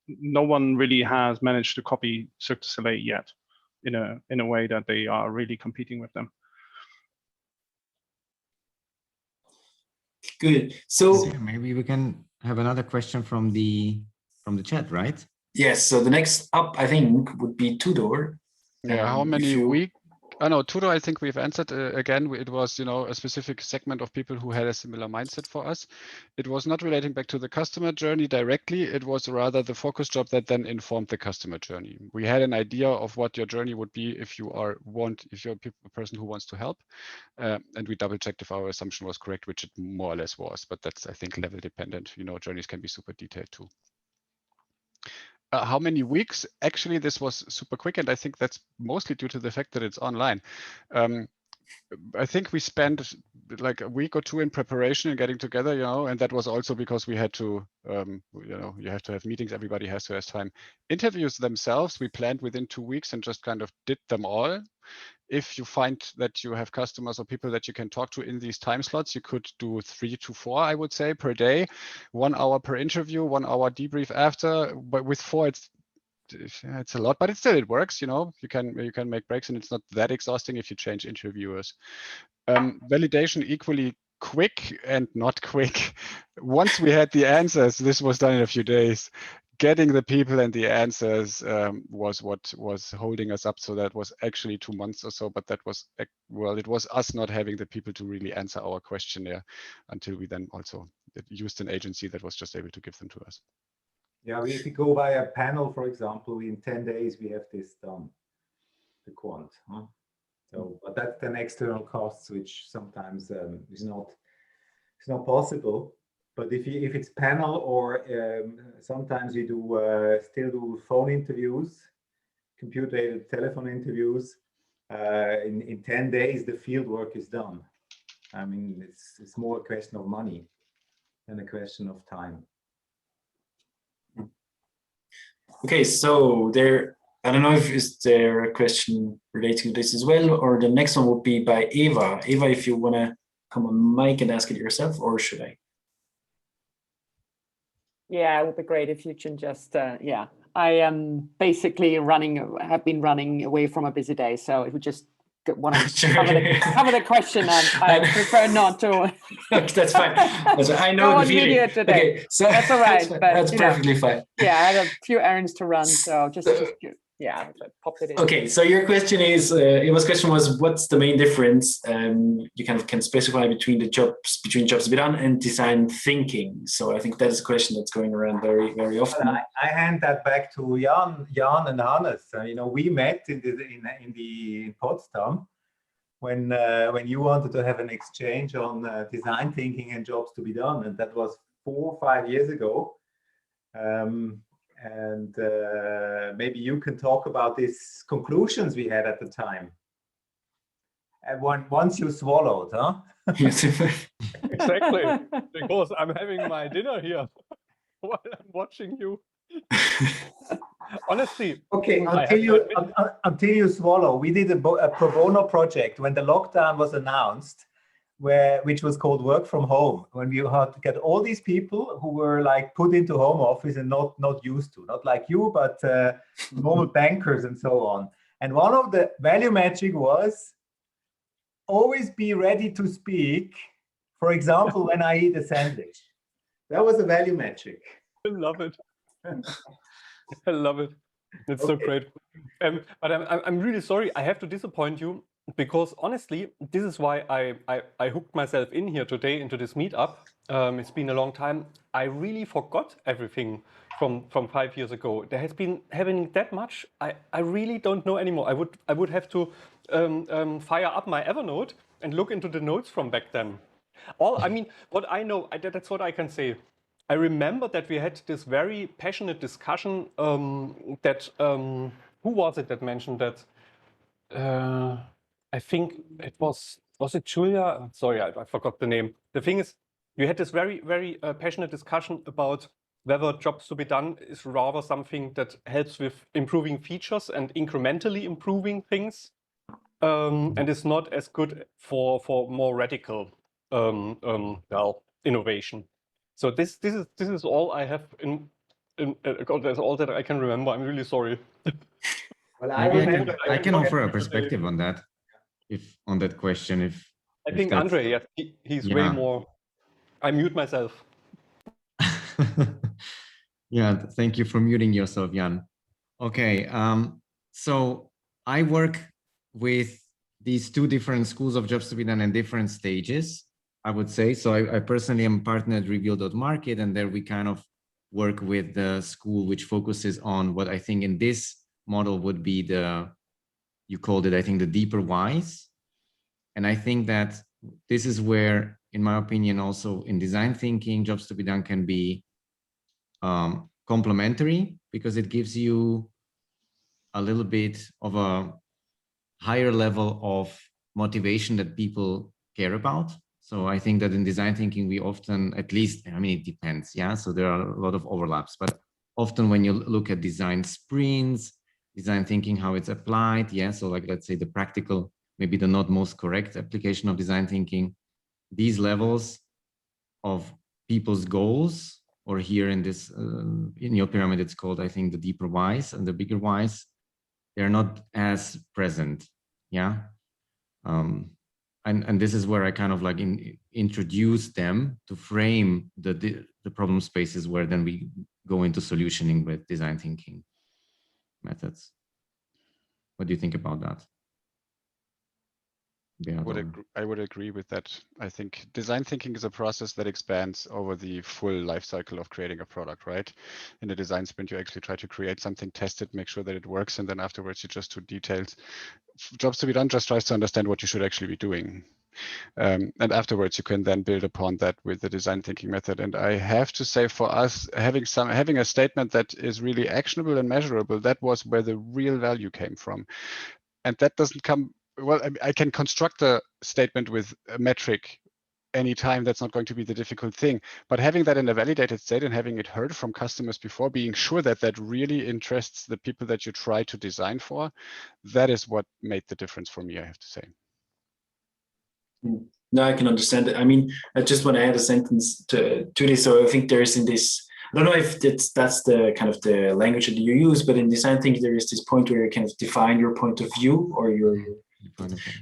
no one really has managed to copy Cirque du Soleil yet in a way that they are really competing with them. Good. So maybe we can have another question from the chat, right? Yes. So the next up, I think, would be Tudor. Yeah. How many weeks? Oh no, Tudor, I think we've answered. Again, it was, a specific segment of people who had a similar mindset for us. It was not relating back to the customer journey directly. It was rather the focus job that then informed the customer journey. We had an idea of what your journey would be if you're a person who wants to help, and we double checked if our assumption was correct, which it more or less was. But that's, I think, level dependent. Journeys can be super detailed too. How many weeks? Actually, this was super quick, and I think that's mostly due to the fact that it's online. I think we spent like a week or two in preparation and getting together, and that was also because we had to, you have to have meetings. Everybody has to have time. Interviews themselves, we planned within 2 weeks and just kind of did them all. If you find that you have customers or people that you can talk to in these time slots, you could do 3 to 4, I would say, per day, 1 hour per interview, 1 hour debrief after. But with 4, it's a lot, but it works. You can make breaks, and it's not that exhausting if you change interviewers. Validation equally quick and not quick. Once we had the answers, this was done in a few days. Getting the people and the answers was what was holding us up. So that was actually 2 months or so, but that was, well, it was us not having the people to really answer our questionnaire until we then also used an agency that was just able to give them to us. Yeah, if we go by a panel, for example, in 10 days, we have this done, the quant. Huh? So, but that's an external cost, which sometimes is not possible. But if it's panel, or sometimes you do still do phone interviews, computer-aided telephone interviews. In 10 days, the field work is done. I mean, it's more a question of money than a question of time. Okay, so I don't know if is there a question relating to this as well, or the next one would be by Eva. Eva, if you want to come on mic and ask it yourself, or should I? Yeah, it would be great if you can just, yeah. I am basically have been running away from a busy day, so if we just want to cover the question, I prefer not to. That's fine. I know the feeling. Okay, so that's all right. That's perfectly fine. Yeah, I had a few errands to run, so just yeah, popped it in. Okay, so your question is, Eva's question was, what's the main difference you kind of can specify between jobs to be done and design thinking? So I think that is a question that's going around very, very often. Well, I hand that back to Jan and Hannes. We met in Potsdam when you wanted to have an exchange on design thinking and jobs to be done, and that was 4 or 5 years ago. And maybe you can talk about these conclusions we had at the time. And once you swallowed, huh? Exactly, because I'm having my dinner here while I'm watching you. Honestly. Okay, until you swallow, we did a pro bono project when the lockdown was announced, which was called work from home, when we had to get all these people who were like put into home office and not used to, not like you, but normal bankers and so on. And one of the value metric was always be ready to speak, for example, when I eat a sandwich. That was a value metric. I love it. I love it. It's so great. But I'm really sorry, I have to disappoint you, because honestly, this is why I hooked myself in here today into this meetup. It's been a long time. I really forgot everything from 5 years ago. There has been happening that much. I really don't know anymore. I would have to fire up my Evernote and look into the notes from back then. What I know, that's what I can say. I remember that we had this very passionate discussion who was it that mentioned that? I think it was it Julia? Sorry, I forgot the name. The thing is, we had this very, very passionate discussion about whether jobs to be done is rather something that helps with improving features and incrementally improving things, and is not as good for more radical well, innovation. So this is all I have that's all that I can remember. I'm really sorry. Well, I can offer a perspective on that, if on that question. I think Andre, yes, he's way more. I mute myself. Yeah, thank you for muting yourself, Jan. Okay, so I work with these two different schools of jobs to be done in different stages, I would say. So I personally am partner at Reveal.market, and there we kind of work with the school which focuses on what I think in this model would be you called it, I think, the deeper whys. And I think that this is where, in my opinion, also in design thinking, jobs to be done can be complementary, because it gives you a little bit of a higher level of motivation that people care about. So I think that in design thinking, we often, at least, I mean, it depends, yeah? So there are a lot of overlaps, but often when you look at design sprints, design thinking, how it's applied, yeah? So like, let's say the practical, maybe the not most correct application of design thinking, these levels of people's goals, or here in this, in your pyramid, it's called, I think, the deeper whys and the bigger whys, they're not as present, yeah? And this is where I kind of like introduce them to frame the problem spaces where then we go into solutioning with design thinking methods. What do you think about that? I would agree with that. I think design thinking is a process that expands over the full life cycle of creating a product, right? In the design sprint, you actually try to create something, test it, make sure that it works, and then afterwards you just do details. Jobs to be done just tries to understand what you should actually be doing. And afterwards, you can then build upon that with the design thinking method. And I have to say, for us, having a statement that is really actionable and measurable, that was where the real value came from. And that doesn't come, well, I can construct a statement with a metric anytime. That's not going to be the difficult thing. But having that in a validated state and having it heard from customers before, being sure that that really interests the people that you try to design for, that is what made the difference for me, I have to say. No, I can understand it. I mean, I just want to add a sentence to this. So I think there is in this, I don't know if that's the kind of the language that you use, but in design thinking, there is this point where you kind of define your point of view, or your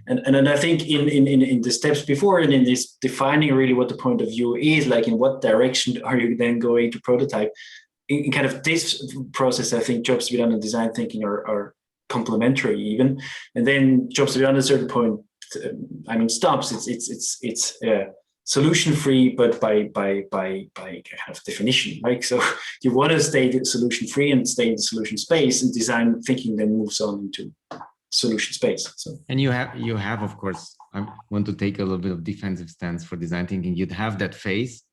and then I think in the steps before, and in this defining really what the point of view is, like in what direction are you then going to prototype, in kind of this process, I think jobs to be done in design thinking are complementary even, and then jobs to be done at a certain point, I mean, stops. It's solution free, but by kind of definition, right? So you want to stay solution free and stay in the solution space, and design thinking then moves on into solution space. So, and you have, of course, I want to take a little bit of defensive stance for design thinking. You'd have that phase,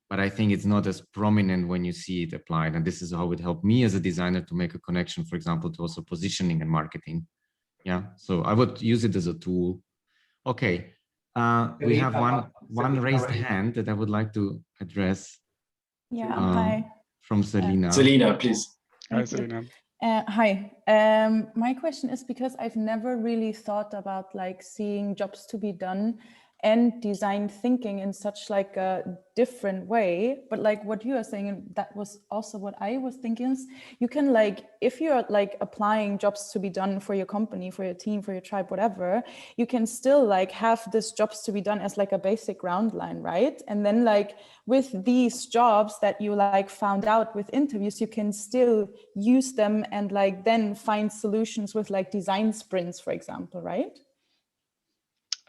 but I think it's not as prominent when you see it applied. And this is how it helped me as a designer to make a connection, for example, to also positioning and marketing. Yeah, so I would use it as a tool. Okay, we have one raised hand that I would like to address. Yeah, hi. From Selina. Selina, please. Hi, Selina. Hi. My question is, because I've never really thought about like seeing jobs to be done and design thinking in such like a different way, but like what you are saying, and that was also what I was thinking, is you can like, if you're like applying jobs to be done for your company, for your team, for your tribe, whatever, you can still like have this jobs to be done as like a basic ground line, right? And then like with these jobs that you like found out with interviews, you can still use them and like then find solutions with like design sprints, for example, right?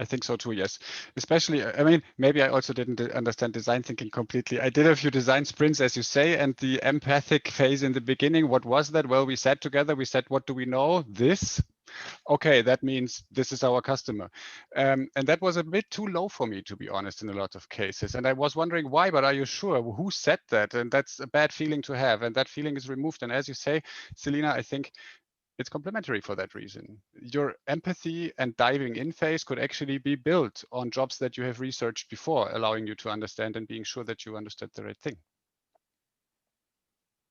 I think so too, yes. Especially, I mean, maybe I also didn't understand design thinking completely. I did a few design sprints, as you say, and the empathic phase in the beginning, what was that? Well, we sat together, we said, what do we know? This. Okay, that means this is our customer. And that was a bit too low for me, to be honest, in a lot of cases. And I was wondering why, but are you sure? Who said that? And that's a bad feeling to have. And that feeling is removed. And as you say, Selina, I think it's complementary for that reason. Your empathy and diving in phase could actually be built on jobs that you have researched before, allowing you to understand and being sure that you understood the right thing.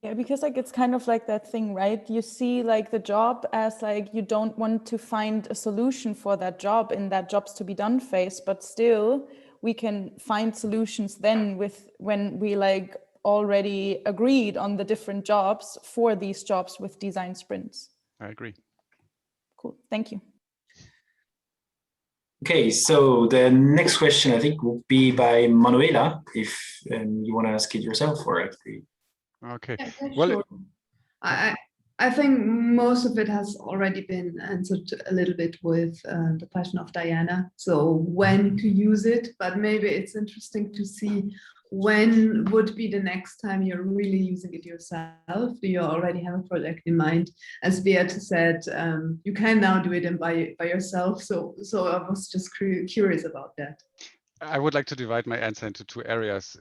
Yeah, because like it's kind of like that thing, right? You see like the job as like you don't want to find a solution for that job in that jobs to be done phase, but still we can find solutions then when we like already agreed on the different jobs for these jobs with design sprints. I agree. Cool, thank you. Okay, so the next question I think will be by Manuela, if you want to ask it yourself or actually. Okay. Yeah, well, sure. I think most of it has already been answered a little bit with the question of Diana. So when to use it, but maybe it's interesting to see when would be the next time you're really using it yourself. Do you already have a project in mind? As Beate said, you can now do it by yourself. So I was just curious about that. I would like to divide my answer into two areas.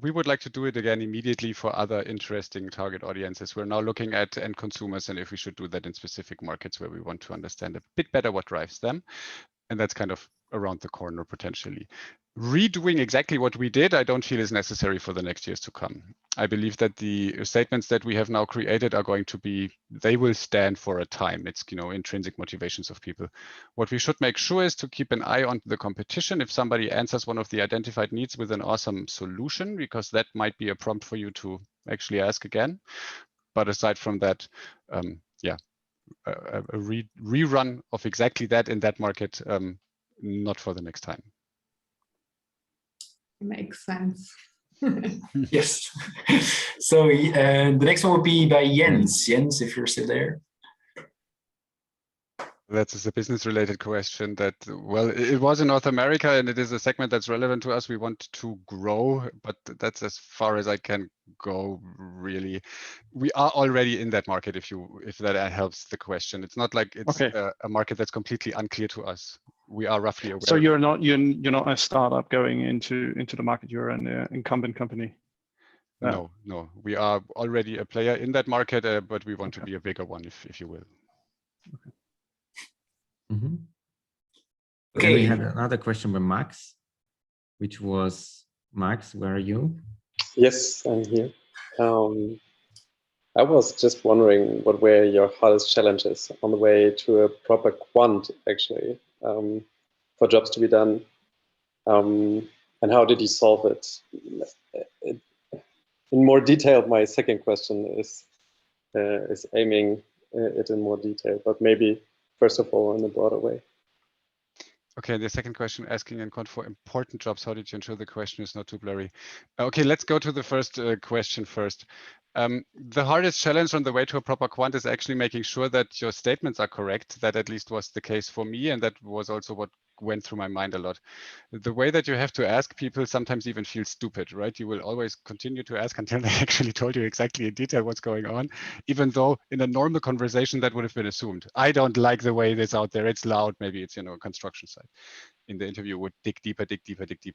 We would like to do it again immediately for other interesting target audiences. We're now looking at end consumers and if we should do that in specific markets where we want to understand a bit better what drives them. And that's kind of around the corner potentially. Redoing exactly what we did, I don't feel is necessary for the next years to come. I believe that the statements that we have now created are going to be, they will stand for a time. It's, intrinsic motivations of people. What we should make sure is to keep an eye on the competition. If somebody answers one of the identified needs with an awesome solution, because that might be a prompt for you to actually ask again. But aside from that, yeah, a rerun of exactly that in that market, not for the next time. Makes sense. Yes. So the next one will be by Jens. Jens, if you're still there. That's a business-related question that, well, it was in North America and it is a segment that's relevant to us. We want to grow, but that's as far as I can go, really. We are already in that market, if that helps the question. It's not like it's a market that's completely unclear to us. We are roughly aware. So you're not a startup going into the market. You're an incumbent company. No, we are already a player in that market, but we want to be a bigger one, if you will. Okay. Mm-hmm. Okay. Then we had another question by Max, which was, Max, where are you? Yes, I'm here. I was just wondering what were your hardest challenges on the way to a proper quant, actually, for jobs to be done, and how did you solve it? In more detail, my second question is aiming it in more detail, but maybe first of all in a broader way. Okay, the second question, asking in quant for important jobs, how did you ensure the question is not too blurry? Okay, let's go to the first question first. The hardest challenge on the way to a proper quant is actually making sure that your statements are correct. That at least was the case for me, and that was also what went through my mind a lot. The way that you have to ask people sometimes even feels stupid, right? You will always continue to ask until they actually told you exactly in detail what's going on, even though in a normal conversation that would have been assumed. I don't like the way this out there. It's loud. Maybe it's, a construction site. In the interview, would dig deeper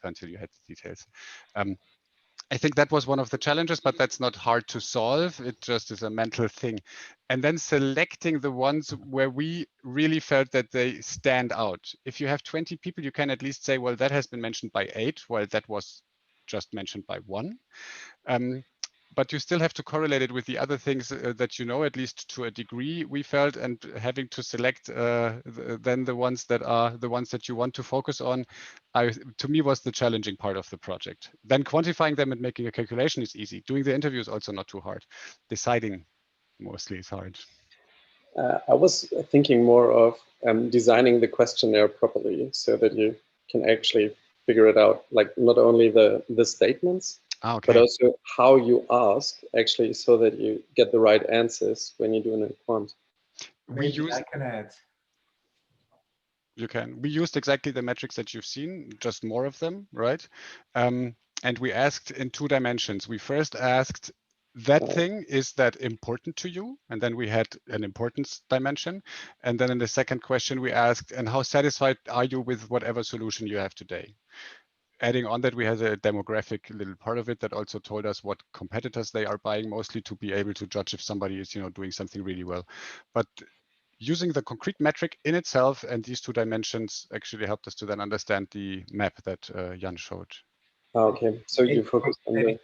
until you had the details. I think that was one of the challenges, but that's not hard to solve. It just is a mental thing. And then selecting the ones where we really felt that they stand out. If you have 20 people, you can at least say, well, that has been mentioned by 8, while that was just mentioned by 1. But you still have to correlate it with the other things that at least to a degree, we felt, and having to select then the ones that are the ones that you want to focus on, to me was the challenging part of the project. Then quantifying them and making a calculation is easy. Doing the interview is also not too hard. Deciding mostly is hard. I was thinking more of designing the questionnaire properly so that you can actually figure it out, like not only the statements, but also how you ask, actually, so that you get the right answers when you're doing a quant. I can add. You can. We used exactly the metrics that you've seen, just more of them, right? And we asked in 2 dimensions. We first asked, that thing, is that important to you? And then we had an importance dimension. And then in the second question, we asked, and how satisfied are you with whatever solution you have today? Adding on that, we had a demographic little part of it that also told us what competitors they are buying, mostly to be able to judge if somebody is, doing something really well. But using the concrete metric in itself, and these two dimensions actually helped us to then understand the map that Jan showed. Okay, so you focus on the...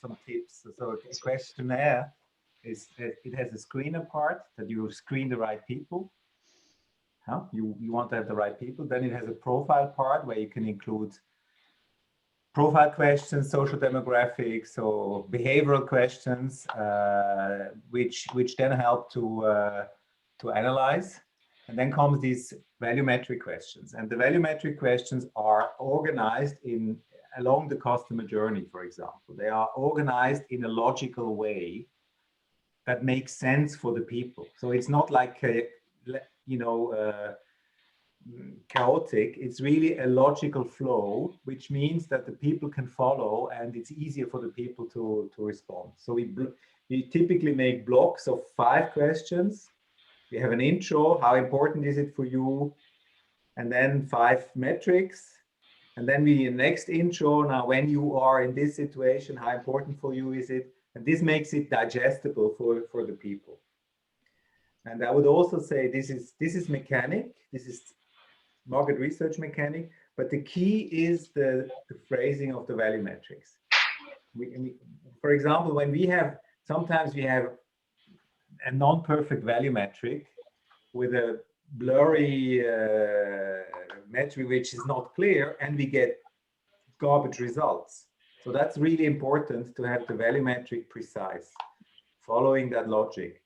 Some tips. So a questionnaire is, it has a screener part that you screen the right people. You want to have the right people. Then it has a profile part where you can include profile questions, social demographics, or behavioral questions, which then help to analyze. And then comes these volumetric questions. And the volumetric questions are organized along the customer journey, for example. They are organized in a logical way that makes sense for the people. So it's not like chaotic. It's really a logical flow, which means that the people can follow, and it's easier for the people to respond. So we typically make blocks of 5 questions. We have an intro, how important is it for you? And then 5 metrics. And then next intro, now when you are in this situation, how important for you is it? And this makes it digestible for the people. And I would also say this is mechanic, this is market research mechanic, but the key is the phrasing of the volumetrics. For example, when sometimes we have a non-perfect volumetric with a blurry metric which is not clear, and we get garbage results. So that's really important to have the volumetric precise, following that logic,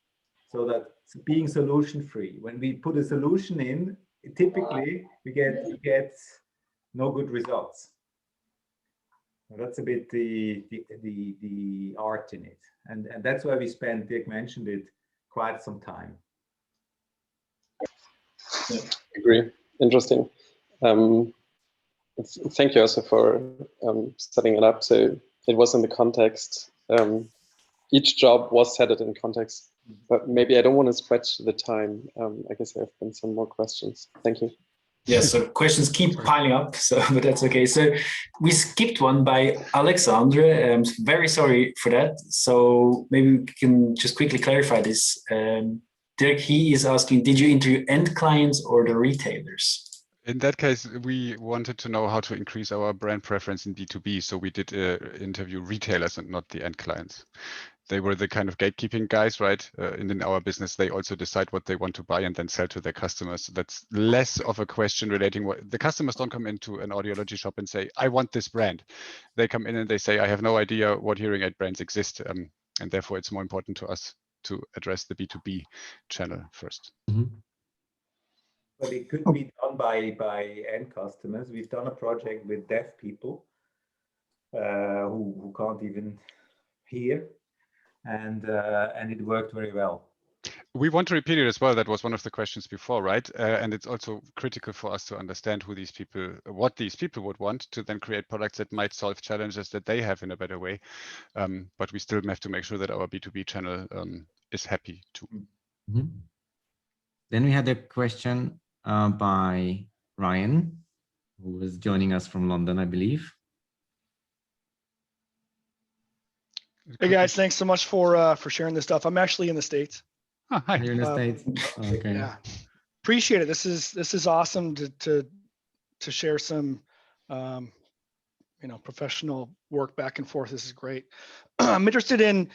so that being solution free. When we put a solution in, typically we get no good results. That's a bit the art in it, and that's why we spent, Dirk mentioned it, quite some time. Yeah. Agree. Interesting. Thank you also for setting it up. So it was in the context. Each job was set it in context, but maybe I don't want to stretch the time. I guess there have been some more questions. Thank you. Yeah, so questions keep piling up, but that's okay. So we skipped one by Alexandre. I'm very sorry for that. So maybe we can just quickly clarify this. Dirk, he is asking, did you interview end clients or the retailers? In that case, we wanted to know how to increase our brand preference in B2B. So we did interview retailers and not the end clients. They were the kind of gatekeeping guys, right? And in our business, they also decide what they want to buy and then sell to their customers. So that's less of a question relating what the customers don't come into an audiology shop and say, I want this brand. They come in and they say, I have no idea what hearing aid brands exist. And therefore, it's more important to us to address the B2B channel first. Mm-hmm. But it could be done by end customers. We've done a project with deaf people who can't even hear, and it worked very well. We want to repeat it as well. That was one of the questions before, right? And it's also critical for us to understand what these people would want to then create products that might solve challenges that they have in a better way. But we still have to make sure that our B2B channel is happy too. Mm-hmm. Then we had a question by Ryan, who was joining us from London, I believe. Hey guys, thanks so much for sharing this stuff. I'm actually in the States. Oh, hi. You're in the States. Okay. Yeah, appreciate it. This is awesome to share some professional work back and forth. This is great. I'm interested in,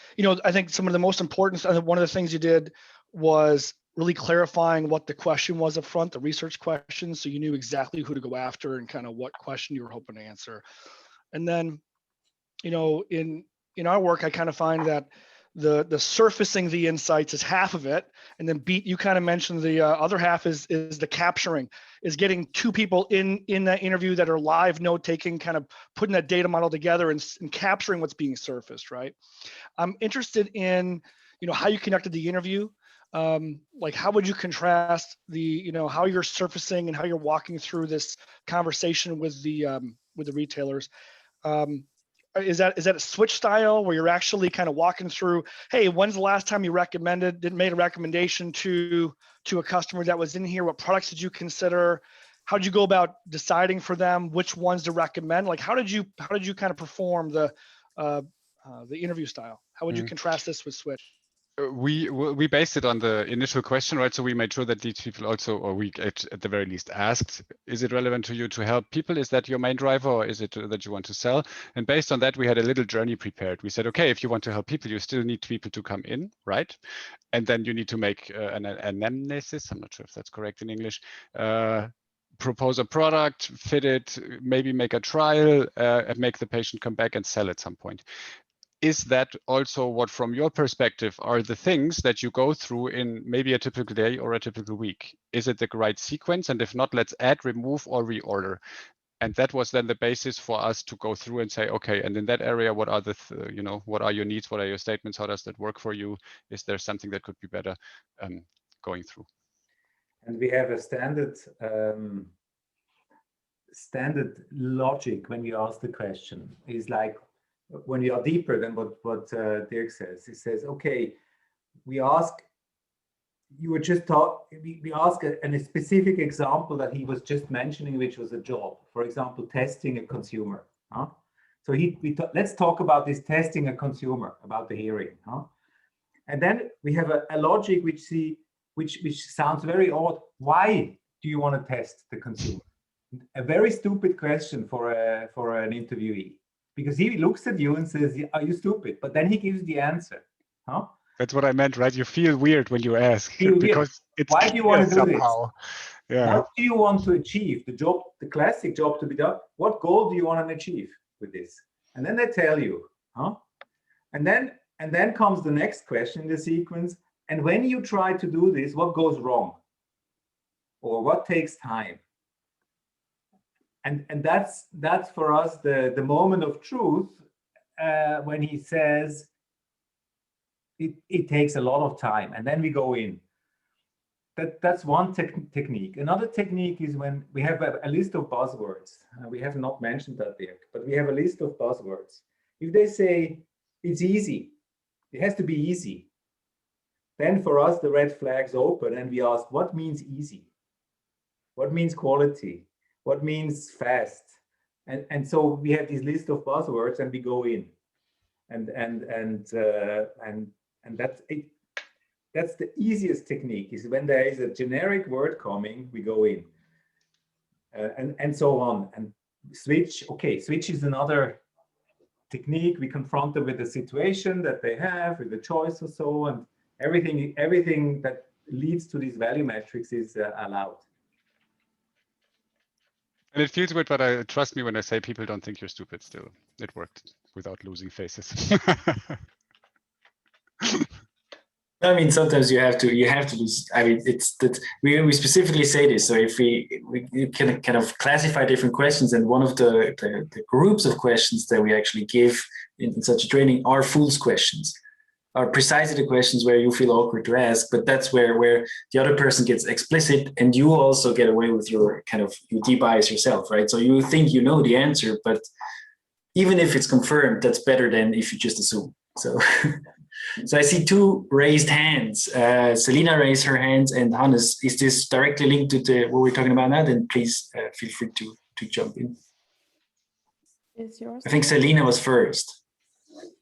I think some of the most important, one of the things you did was really clarifying what the question was up front, the research question, so you knew exactly who to go after and kind of what question you were hoping to answer. And then, in our work, I kind of find that the surfacing the insights is half of it, and then you kind of mentioned the other half is the capturing, is getting two people in that interview that are live note taking, kind of putting that data model together and capturing what's being surfaced, right? I'm interested in how you conducted the interview. Like how would you contrast the how you're surfacing and how you're walking through this conversation with the retailers? Is that a switch style where you're actually kind of walking through, hey, when's the last time you made a recommendation to a customer that was in here? What products did you consider? How did you go about deciding for them which ones to recommend? Like how did you kind of perform the interview style? How would you contrast this with switch? We based it on the initial question, right? So we made sure that these people also, or we at the very least asked, is it relevant to you to help people? Is that your main driver, or is it that you want to sell? And based on that, we had a little journey prepared. We said, okay, if you want to help people, you still need people to come in, right? And then you need to make an anamnesis. I'm not sure if that's correct in English. Propose a product, fit it, maybe make a trial, and make the patient come back and sell at some point. Is that also what, from your perspective, are the things that you go through in maybe a typical day or a typical week? Is it the right sequence? And if not, let's add, remove, or reorder. And that was then the basis for us to go through and say, okay, and in that area, what are the, what are your needs? What are your statements? How does that work for you? Is there something that could be better going through? And we have a standard logic when we ask the question. Is like, when you are deeper than what Dirk says, he says, okay, we ask, you were just we ask a specific example that he was just mentioning, which was a job. For example, testing a consumer. Huh? So let's talk about this testing a consumer, about the hearing. Huh? And then we have a logic which sounds very odd. Why do you want to test the consumer? A very stupid question for an interviewee. Because he looks at you and says, are you stupid? But then he gives the answer. Huh? That's what I meant, right? You feel weird when you ask. Because it's why do you want to do somehow. This? Yeah. What do you want to achieve? The classic job to be done. What goal do you want to achieve with this? And then they tell you. Huh? And then comes the next question in the sequence. And when you try to do this, what goes wrong? Or what takes time? And that's for us the moment of truth when he says it takes a lot of time, and then we go in. That's one technique. Another technique is when we have a list of buzzwords. We have not mentioned that there, but we have a list of buzzwords. If they say it's easy, it has to be easy. Then for us the red flags open, and we ask, what means easy? What means quality? What means fast? And so we have this list of buzzwords, and we go in, and that's it. That's the easiest technique, is when there is a generic word coming, we go in, and so on. And switch. Okay, switch is another technique. We confront them with the situation that they have, with the choice or so, and everything that leads to these value metrics is allowed. And it feels weird, but trust me when I say people don't think you're stupid still. It worked without losing faces. I mean, sometimes you have to lose. I mean, it's that we specifically say this. So if we can kind of classify different questions, and one of the groups of questions that we actually give in such a training are fools questions. Are precisely the questions where you feel awkward to ask, but that's where the other person gets explicit, and you also get away with your kind of, you de-bias yourself, right? So you think you know the answer, but even if it's confirmed, that's better than if you just assume. So, so I see two raised hands. Selina raised her hands, and Hannes, is this directly linked to what we're talking about now? Then please feel free to jump in. Is yours? I think Selina was first.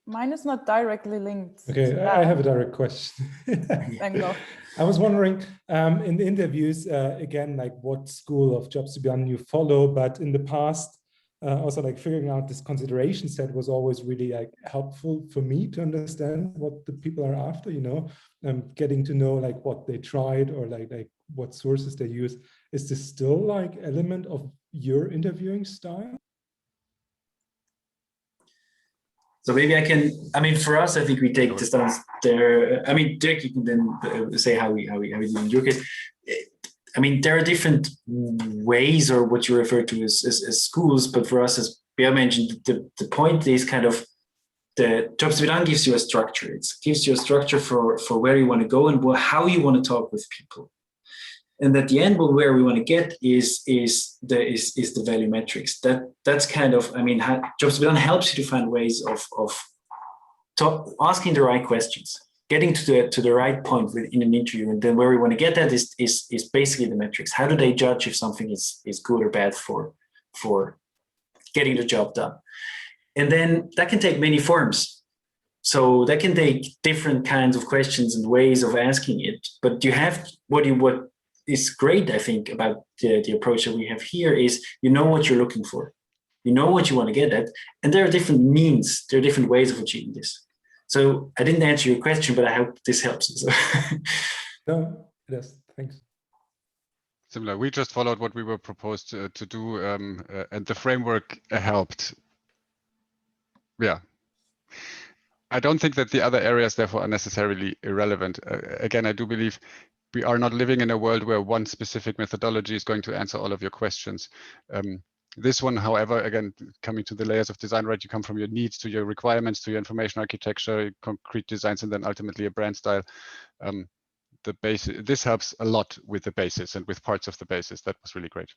Mine is not directly linked. Okay, I have a direct question. Then go. I was wondering, in the interviews, again, like what school of jobs to be done you follow, but in the past, also like figuring out this consideration set was always really like helpful for me to understand what the people are after, you know, getting to know like what they tried or like what sources they use. Is this still like element of your interviewing style? So maybe I mean, for us, I think we take this down there. I mean, Dirk, you can then say how we do in your case. I mean, there are different ways, or what you refer to as schools, but for us, as Bea mentioned, the point is kind of the Jobs to be done gives you a structure. It gives you a structure for where you want to go and how you want to talk with people. And at the end, where we want to get is the value metrics. That's kind of, I mean, Jobs to be done helps you to find ways of asking the right questions, getting to the right point in an interview. And then where we want to get at is basically the metrics. How do they judge if something is good or bad for getting the job done? And then that can take many forms. So that can take different kinds of questions and ways of asking it. But you have what is great, I think, about the approach that we have here is you know what you're looking for. You know what you want to get at, and there are different means, there are different ways of achieving this. So I didn't answer your question, but I hope this helps. So. No, yes, thanks. Similar, we just followed what we were proposed to do, and the framework helped. Yeah. I don't think that the other areas, therefore, are necessarily irrelevant. Again, I do believe we are not living in a world where one specific methodology is going to answer all of your questions. This one, however, again, coming to the layers of design, right? You come from your needs to your requirements, to your information architecture, concrete designs, and then ultimately a brand style. The basis, this helps a lot with the basis and with parts of the basis. That was really great.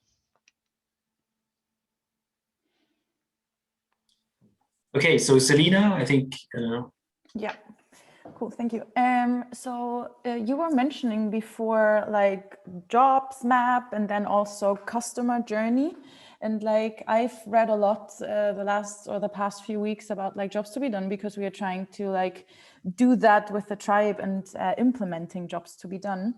Okay, so Selina, I think. Yeah, cool, thank you. So you were mentioning before like jobs map and then also customer journey. And like I've read a lot the past few weeks about like jobs to be done, because we are trying to like do that with the tribe and implementing jobs to be done.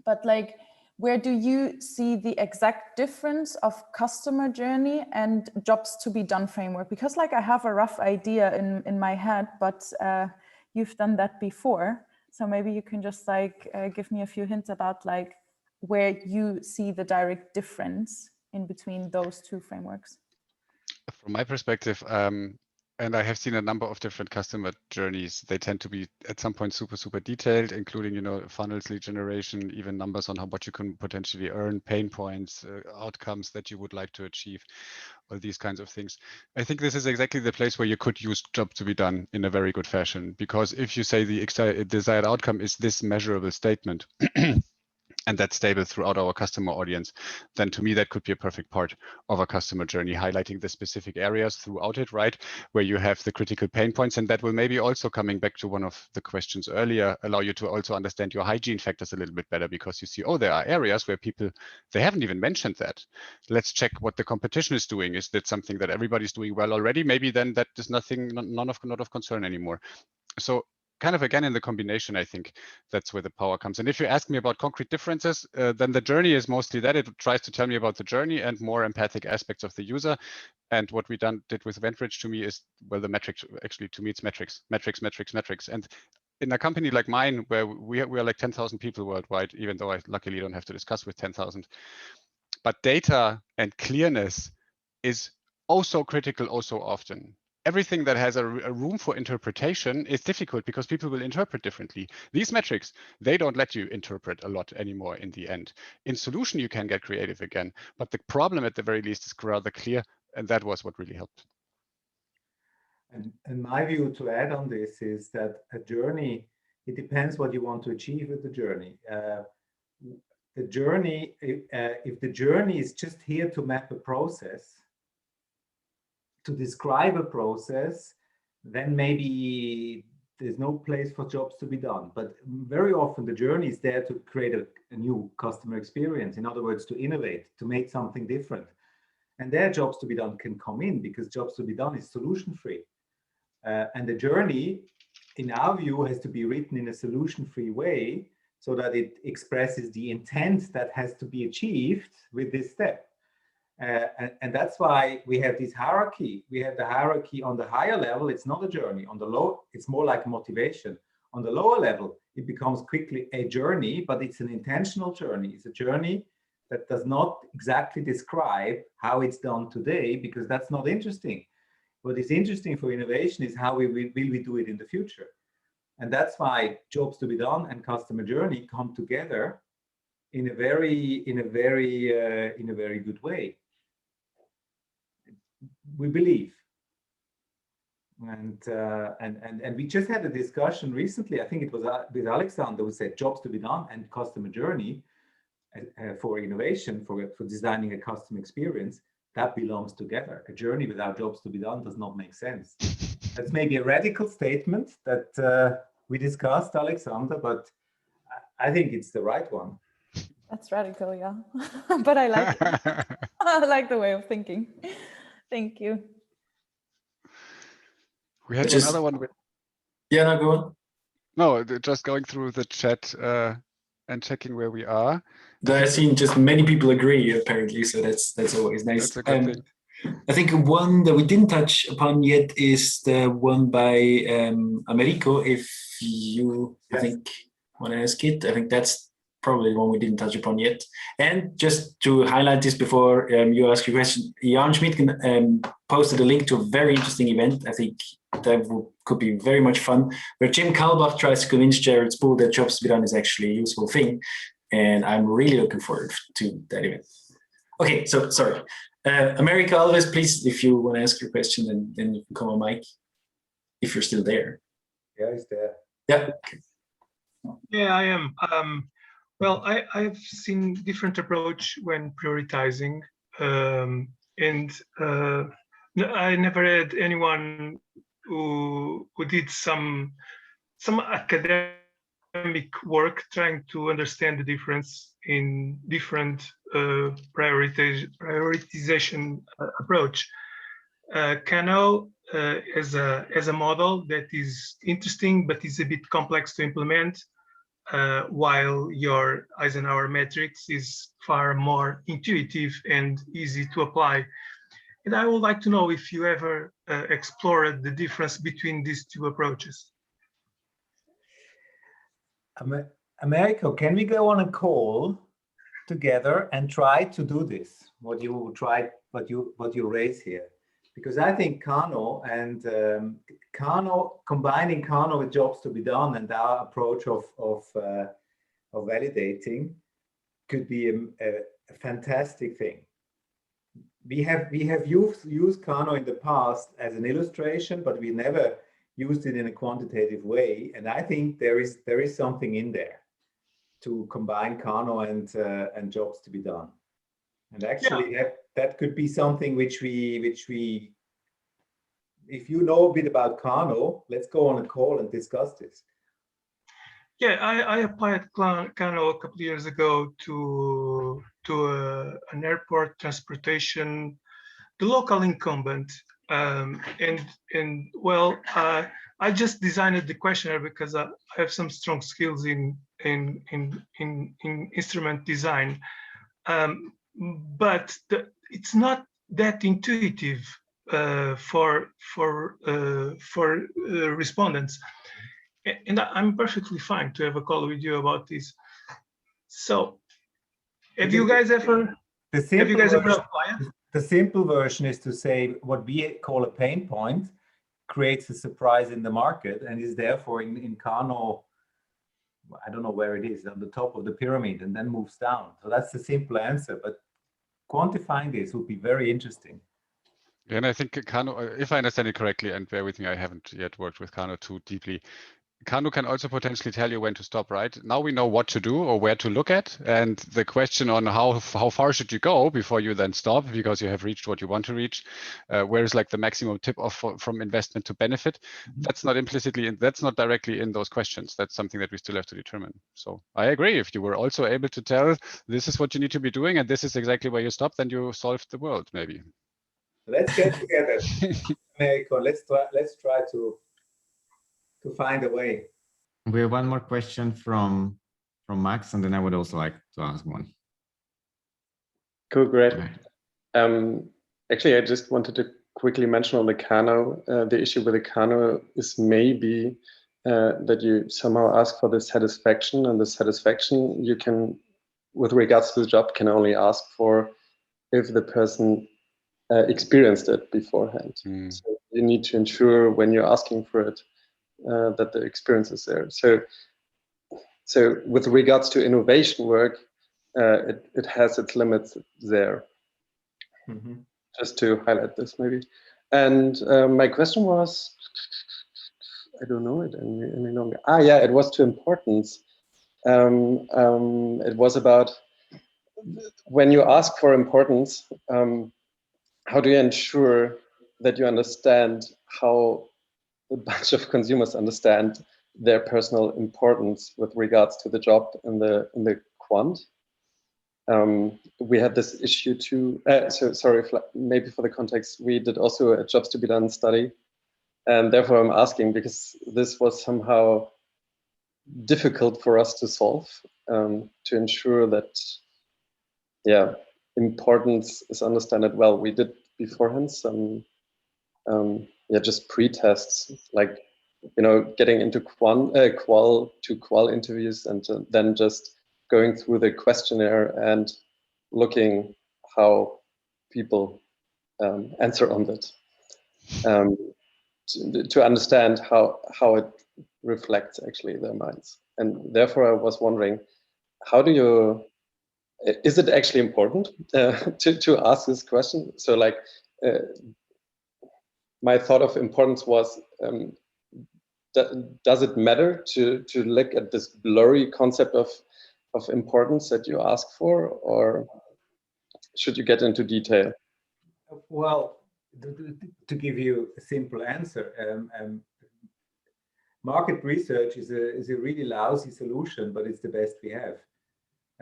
But like, where do you see the exact difference of customer journey and jobs to be done framework? Because like I have a rough idea in my head, but you've done that before. So maybe you can just like give me a few hints about like where you see the direct difference in between those two frameworks. From my perspective, and I have seen a number of different customer journeys. They tend to be at some point super, super detailed, including, you know, funnels, lead generation, even numbers on what you can potentially earn, pain points, outcomes that you would like to achieve, all these kinds of things. I think this is exactly the place where you could use job to be done in a very good fashion, because if you say the desired outcome is this measurable statement, and that's stable throughout our customer audience, then to me, that could be a perfect part of a customer journey, highlighting the specific areas throughout it, right? Where you have the critical pain points, and that will maybe also, coming back to one of the questions earlier, allow you to also understand your hygiene factors a little bit better, because you see, oh, there are areas where people, they haven't even mentioned that. Let's check what the competition is doing. Is that something that everybody's doing well already? Maybe then that is not of concern anymore. So kind of again in the combination, I think that's where the power comes. And if you ask me about concrete differences, then the journey is mostly that it tries to tell me about the journey and more empathic aspects of the user. And what we did with Vendbridge to me is, well, the metrics, actually to me it's metrics. And in a company like mine, where we are like 10,000 people worldwide, even though I luckily don't have to discuss with 10,000, but data and clearness is also critical also often. Everything that has a room for interpretation is difficult because people will interpret differently. These metrics, they don't let you interpret a lot anymore in the end. In solution, you can get creative again, but the problem at the very least is rather clear, and that was what really helped. And my view to add on this is that a journey, it depends what you want to achieve with the journey. The journey, if the journey is just here to map a process, to describe a process, then maybe there's no place for jobs to be done. But very often the journey is there to create a new customer experience. In other words, to innovate, to make something different. And there jobs to be done can come in, because jobs to be done is solution free. And the journey, in our view, has to be written in a solution free way so that it expresses the intent that has to be achieved with this step. And that's why we have this hierarchy. We have the hierarchy on the higher level. It's not a journey. On the low, it's more like motivation. On the lower level, it becomes quickly a journey, but it's an intentional journey. It's a journey that does not exactly describe how it's done today, because that's not interesting. What is interesting for innovation is how will we do it in the future. And that's why jobs to be done and customer journey come together in a very good way. We believe, and we just had a discussion recently. I think it was with Alexander, who said jobs to be done and customer journey for innovation, for designing a customer experience, that belongs together. A journey without jobs to be done does not make sense. That's maybe a radical statement that we discussed, Alexander, but I think it's the right one. That's radical, yeah. But I like it. I like the way of thinking. Thank you. We had another one with. Yeah, no, go on. No, just going through the chat and checking where we are. I've seen just many people agree, apparently, so that's always nice. That's a good thing. I think one that we didn't touch upon yet is the one by Americo. If you, I think, want to ask it, I think that's probably the one we didn't touch upon yet. And just to highlight this before you ask your question, Jan Schmidtgen posted a link to a very interesting event. I think that could be very much fun, where Jim Kalbach tries to convince Jared Spool that jobs to be done is actually a useful thing. And I'm really looking forward to that event. Okay, so sorry. America Alves, please, if you want to ask your question, then you can come on mic, if you're still there. Yeah, he's there. Yeah. Okay. Yeah, I am. Well, I've seen different approach when prioritizing, and I never had anyone who did some academic work trying to understand the difference in different prioritization approach. Kano as a model that is interesting, but is a bit complex to implement, while your Eisenhower matrix is far more intuitive and easy to apply. And I would like to know if you ever explored the difference between these two approaches. Americo, can we go on a call together and try to do this? What you raise here, because I think Kano and combining Kano with jobs to be done and our approach of validating could be a fantastic thing. We have used Kano in the past as an illustration, but we never used it in a quantitative way. And I think there is something in there to combine Kano and jobs to be done. And actually, that could be something which we, if you know a bit about Kano, let's go on a call and discuss this. Yeah, I applied Kano a couple of years ago to an airport transportation, the local incumbent, and well, I just designed the questionnaire because I have some strong skills in instrument design, but it's not that intuitive for respondents. And I'm perfectly fine to have a call with you about this. So, have you guys ever applied? The simple version is to say what we call a pain point creates a surprise in the market and is therefore in Kano, I don't know where it is, on the top of the pyramid and then moves down. So that's the simple answer, but quantifying this would be very interesting. Yeah, and I think Kano, if I understand it correctly, and bear with me, I haven't yet worked with Kano too deeply. Kano can also potentially tell you when to stop, right? Now we know what to do or where to look at. And the question on how far should you go before you then stop because you have reached what you want to reach, where is like the maximum tip off from investment to benefit? That's not implicitly, that's not directly in those questions. That's something that we still have to determine. So I agree. If you were also able to tell this is what you need to be doing and this is exactly where you stop, then you solved the world, maybe. Let's get together, Americo. Let's try to find a way. We have one more question from Max, and then I would also like to ask one. Cool, great. Actually, I just wanted to quickly mention on the Kano, the issue with the Kano is maybe that you somehow ask for the satisfaction, and the satisfaction you can, with regards to the job, can only ask for if the person experienced it beforehand. So you need to ensure when you're asking for it that the experience is there. So with regards to innovation work, it has its limits there. Just to highlight this maybe. And my question was, I don't know it any longer. Yeah, it was to importance. It was about when you ask for importance, how do you ensure that you understand how a bunch of consumers understand their personal importance with regards to the job in the quant? We had this issue too. So sorry, maybe for the context, we did also a jobs to be done study And therefore I'm asking, because this was somehow difficult for us to solve, to ensure that, yeah, importance is understood well. We did beforehand some, yeah, just pre-tests, like, you know, getting into qual to qual interviews, and then just going through the questionnaire and looking how people answer on that, to understand how it reflects actually their minds. And therefore I was wondering, how do you, is it actually important to ask this question? So like, my thought of importance was, does it matter to look at this blurry concept of importance that you ask for, or should you get into detail? Well, to give you a simple answer, market research is a really lousy solution, but it's the best we have.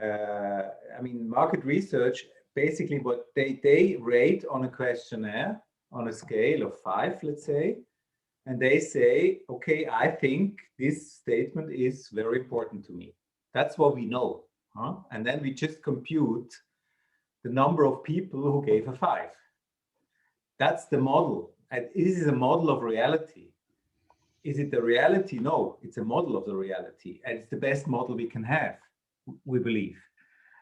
I mean, market research, basically what they rate on a questionnaire on a scale of 5, let's say, and they say, okay, I think this statement is very important to me. That's what we know. Huh? And then we just compute the number of people who gave a 5. That's the model. And this is a model of reality. Is it the reality? No, it's a model of the reality. And it's the best model we can have, we believe.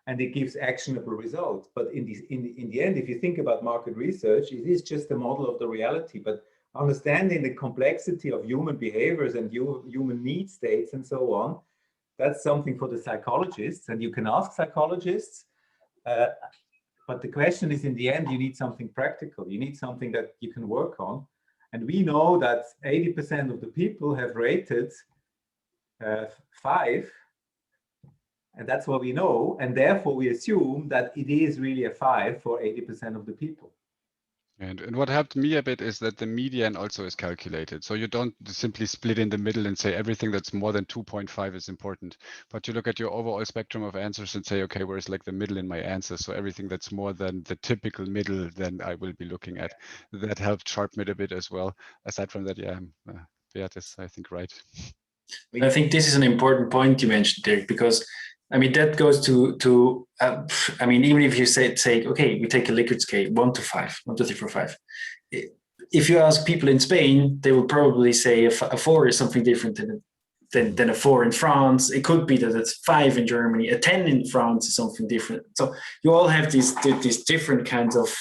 And it gives actionable results. But in the end, if you think about market research, it is just a model of the reality. But understanding the complexity of human behaviors and human need states and so on, that's something for the psychologists. And you can ask psychologists. But the question is, in the end, you need something practical. You need something that you can work on. And we know that 80% of the people have rated 5. And that's what we know. And therefore, we assume that it is really a 5 for 80% of the people. And what helped me a bit is that the median also is calculated. So you don't simply split in the middle and say everything that's more than 2.5 is important, but you look at your overall spectrum of answers and say, okay, where's like the middle in my answer? So everything that's more than the typical middle, then I will be looking at. That helped sharpen it a bit as well. Aside from that, yeah, Beat is, I think, right. I think this is an important point you mentioned, Dirk, because I mean, that goes to I mean, even if you say, okay, we take a Likert scale, 1 to 5, 1, 2, 3, 4, 5. If you ask people in Spain, they will probably say a 4 is something different than a 4 in France. It could be that it's 5 in Germany, a 10 in France is something different. So you all have these different kinds of,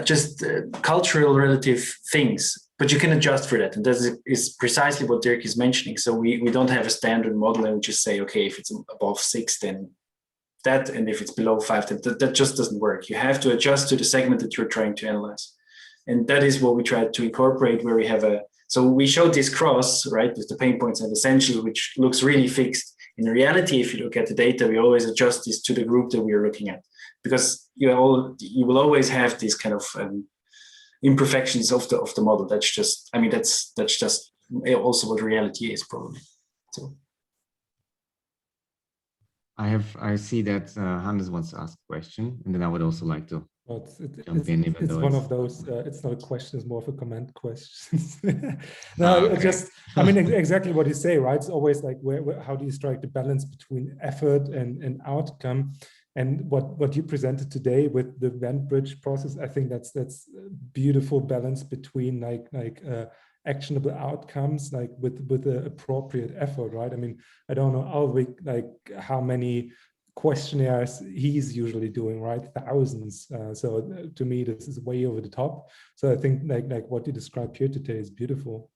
just cultural relative things. But you can adjust for that. And that is precisely what Dirk is mentioning. So we don't have a standard model and we just say, okay, if it's above 6, then that, and if it's below 5, then that just doesn't work. You have to adjust to the segment that you're trying to analyze. And that is what we try to incorporate, where we have so we showed this cross, right, with the pain points and essential, which looks really fixed. In reality, if you look at the data, we always adjust this to the group that we are looking at, because you will always have these kind of imperfections of the model. That's just, I mean, that's just also what reality is, probably. So I see that Hannes wants to ask a question, and then I would also like to jump in. It's one of those. It's not a question; it's more of a comment questions. No, okay. Just I mean exactly what you say, right? It's always like how do you strike the balance between effort and outcome? And what you presented today with the Vendbridge process, I think that's a beautiful balance between like actionable outcomes, like with the appropriate effort, right? I mean, I don't know Alvik, like how many questionnaires he's usually doing, right? Thousands. So to me, this is way over the top. So I think like what you described here today is beautiful.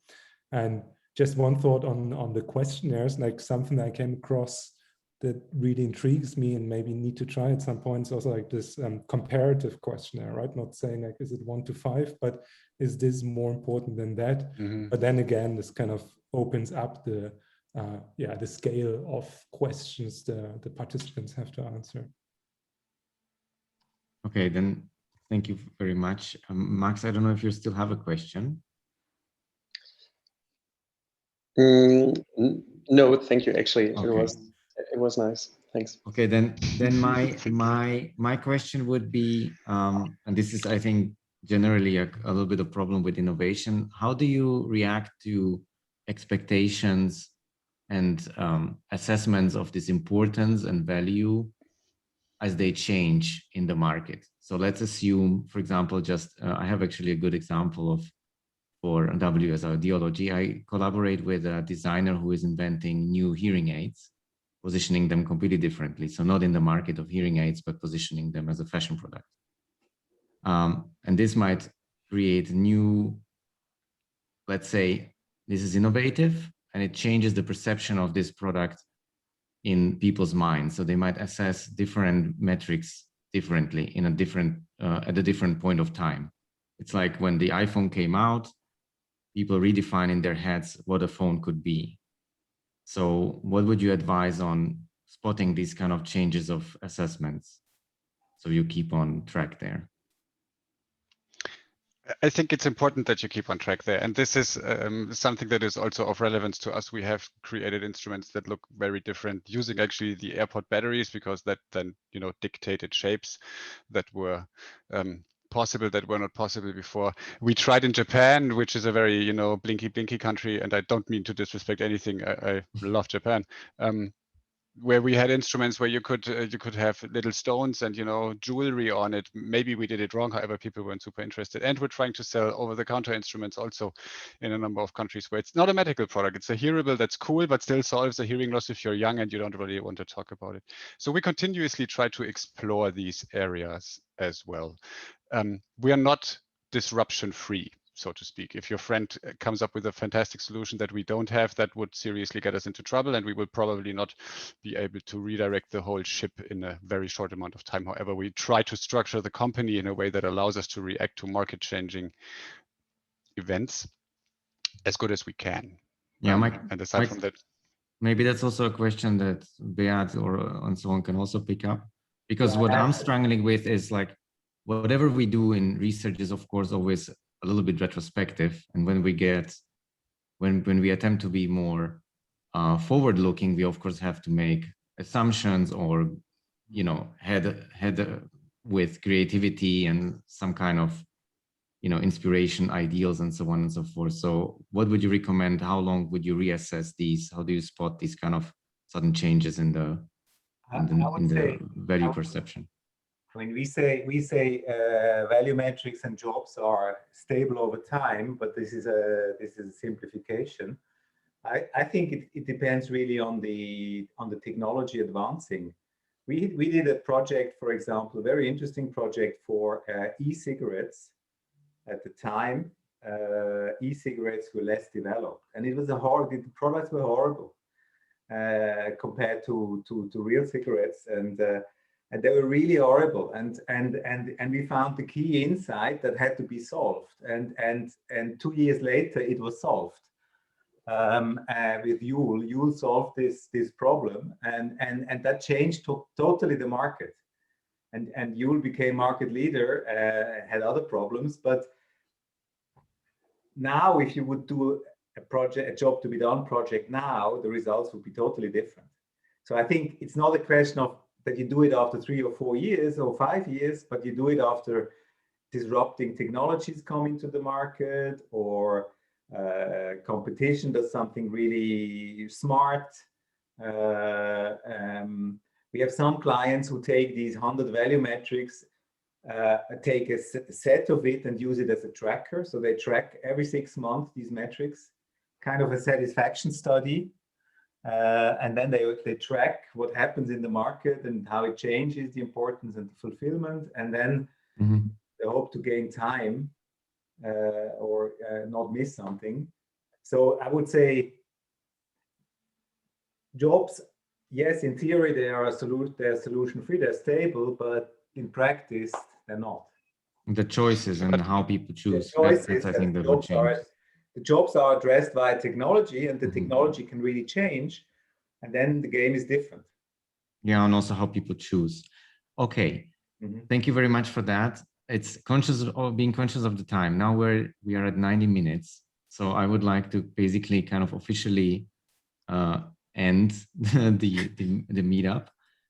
And just one thought on the questionnaires, like something that I came across that really intrigues me and maybe need to try at some points, also like this comparative questionnaire, right? Not saying like, is it 1 to 5, but is this more important than that? Mm-hmm. But then again, this kind of opens up the scale of questions the participants have to answer. Okay, then thank you very much. Max, I don't know if you still have a question. No, thank you. Actually, okay. It was nice. Thanks. Okay, then my question would be, and this is, I think, generally a little bit of problem with innovation. How do you react to expectations and assessments of this importance and value as they change in the market? So let's assume, for example, just I have actually a good example of for W as audiology. I collaborate with a designer who is inventing new hearing aids, positioning them completely differently. So not in the market of hearing aids, but positioning them as a fashion product. And this might create new, let's say, this is innovative and it changes the perception of this product in people's minds. So they might assess different metrics differently in a different, at a different point of time. It's like when the iPhone came out, people redefine in their heads what a phone could be. So what would you advise on spotting these kind of changes of assessments so you keep on track there? I think it's important that you keep on track there. And this is something that is also of relevance to us. We have created instruments that look very different using actually the AirPod batteries, because that then, you know, dictated shapes that were possible that were not possible before. We tried in Japan, which is a very, you know, blinky country. And I don't mean to disrespect anything. I love Japan. Where we had instruments where you could have little stones and, you know, jewelry on it. Maybe we did it wrong. However, people weren't super interested. And we're trying to sell over-the-counter instruments also in a number of countries where it's not a medical product. It's a hearable that's cool, but still solves a hearing loss if you're young and you don't really want to talk about it. So we continuously try to explore these areas as well. We are not disruption-free, so to speak. If your friend comes up with a fantastic solution that we don't have, that would seriously get us into trouble, and we will probably not be able to redirect the whole ship in a very short amount of time. However, we try to structure the company in a way that allows us to react to market-changing events as good as we can. Yeah, and aside from that, maybe that's also a question that Beat or and so on can also pick up, because what I'm struggling with is like, whatever we do in research is of course always a little bit retrospective, and when we attempt to be more forward-looking, we of course have to make assumptions or, you know, head with creativity and some kind of, you know, inspiration, ideals, and so on and so forth. So, what would you recommend? How long would you reassess these? How do you spot these kind of sudden changes in the value perception? When we say value metrics and jobs are stable over time, but this is a simplification. I think it depends really on the technology advancing. We did a project, for example, a very interesting project for e-cigarettes. At the time, e-cigarettes were less developed, and it was the products were horrible compared to real cigarettes, and they were really horrible, and we found the key insight that had to be solved, and 2 years later it was solved with Yule. Yule solved this problem, and that changed totally the market, and Yule became market leader. Had other problems, but now if you would do a job to be done project now, the results would be totally different. So I think it's not a question of that you do it after 3 or 4 years or 5 years, but you do it after disrupting technologies coming to the market, or competition does something really smart. We have some clients who take these 100 value metrics, take a set of it and use it as a tracker. So they track every 6 months these metrics, kind of a satisfaction study. And then they track what happens in the market and how it changes, the importance and the fulfillment. And then they hope to gain time or not miss something. So I would say jobs, yes, in theory they're solution free, they're stable, but in practice they're not. The choices and how people choose. That's I think that will change. The jobs are addressed by technology, and the technology can really change, and then the game is different. Yeah, and also how people choose. Okay, thank you very much for that. It's being conscious of the time. Now we are at 90 minutes, so I would like to basically kind of officially end the meetup.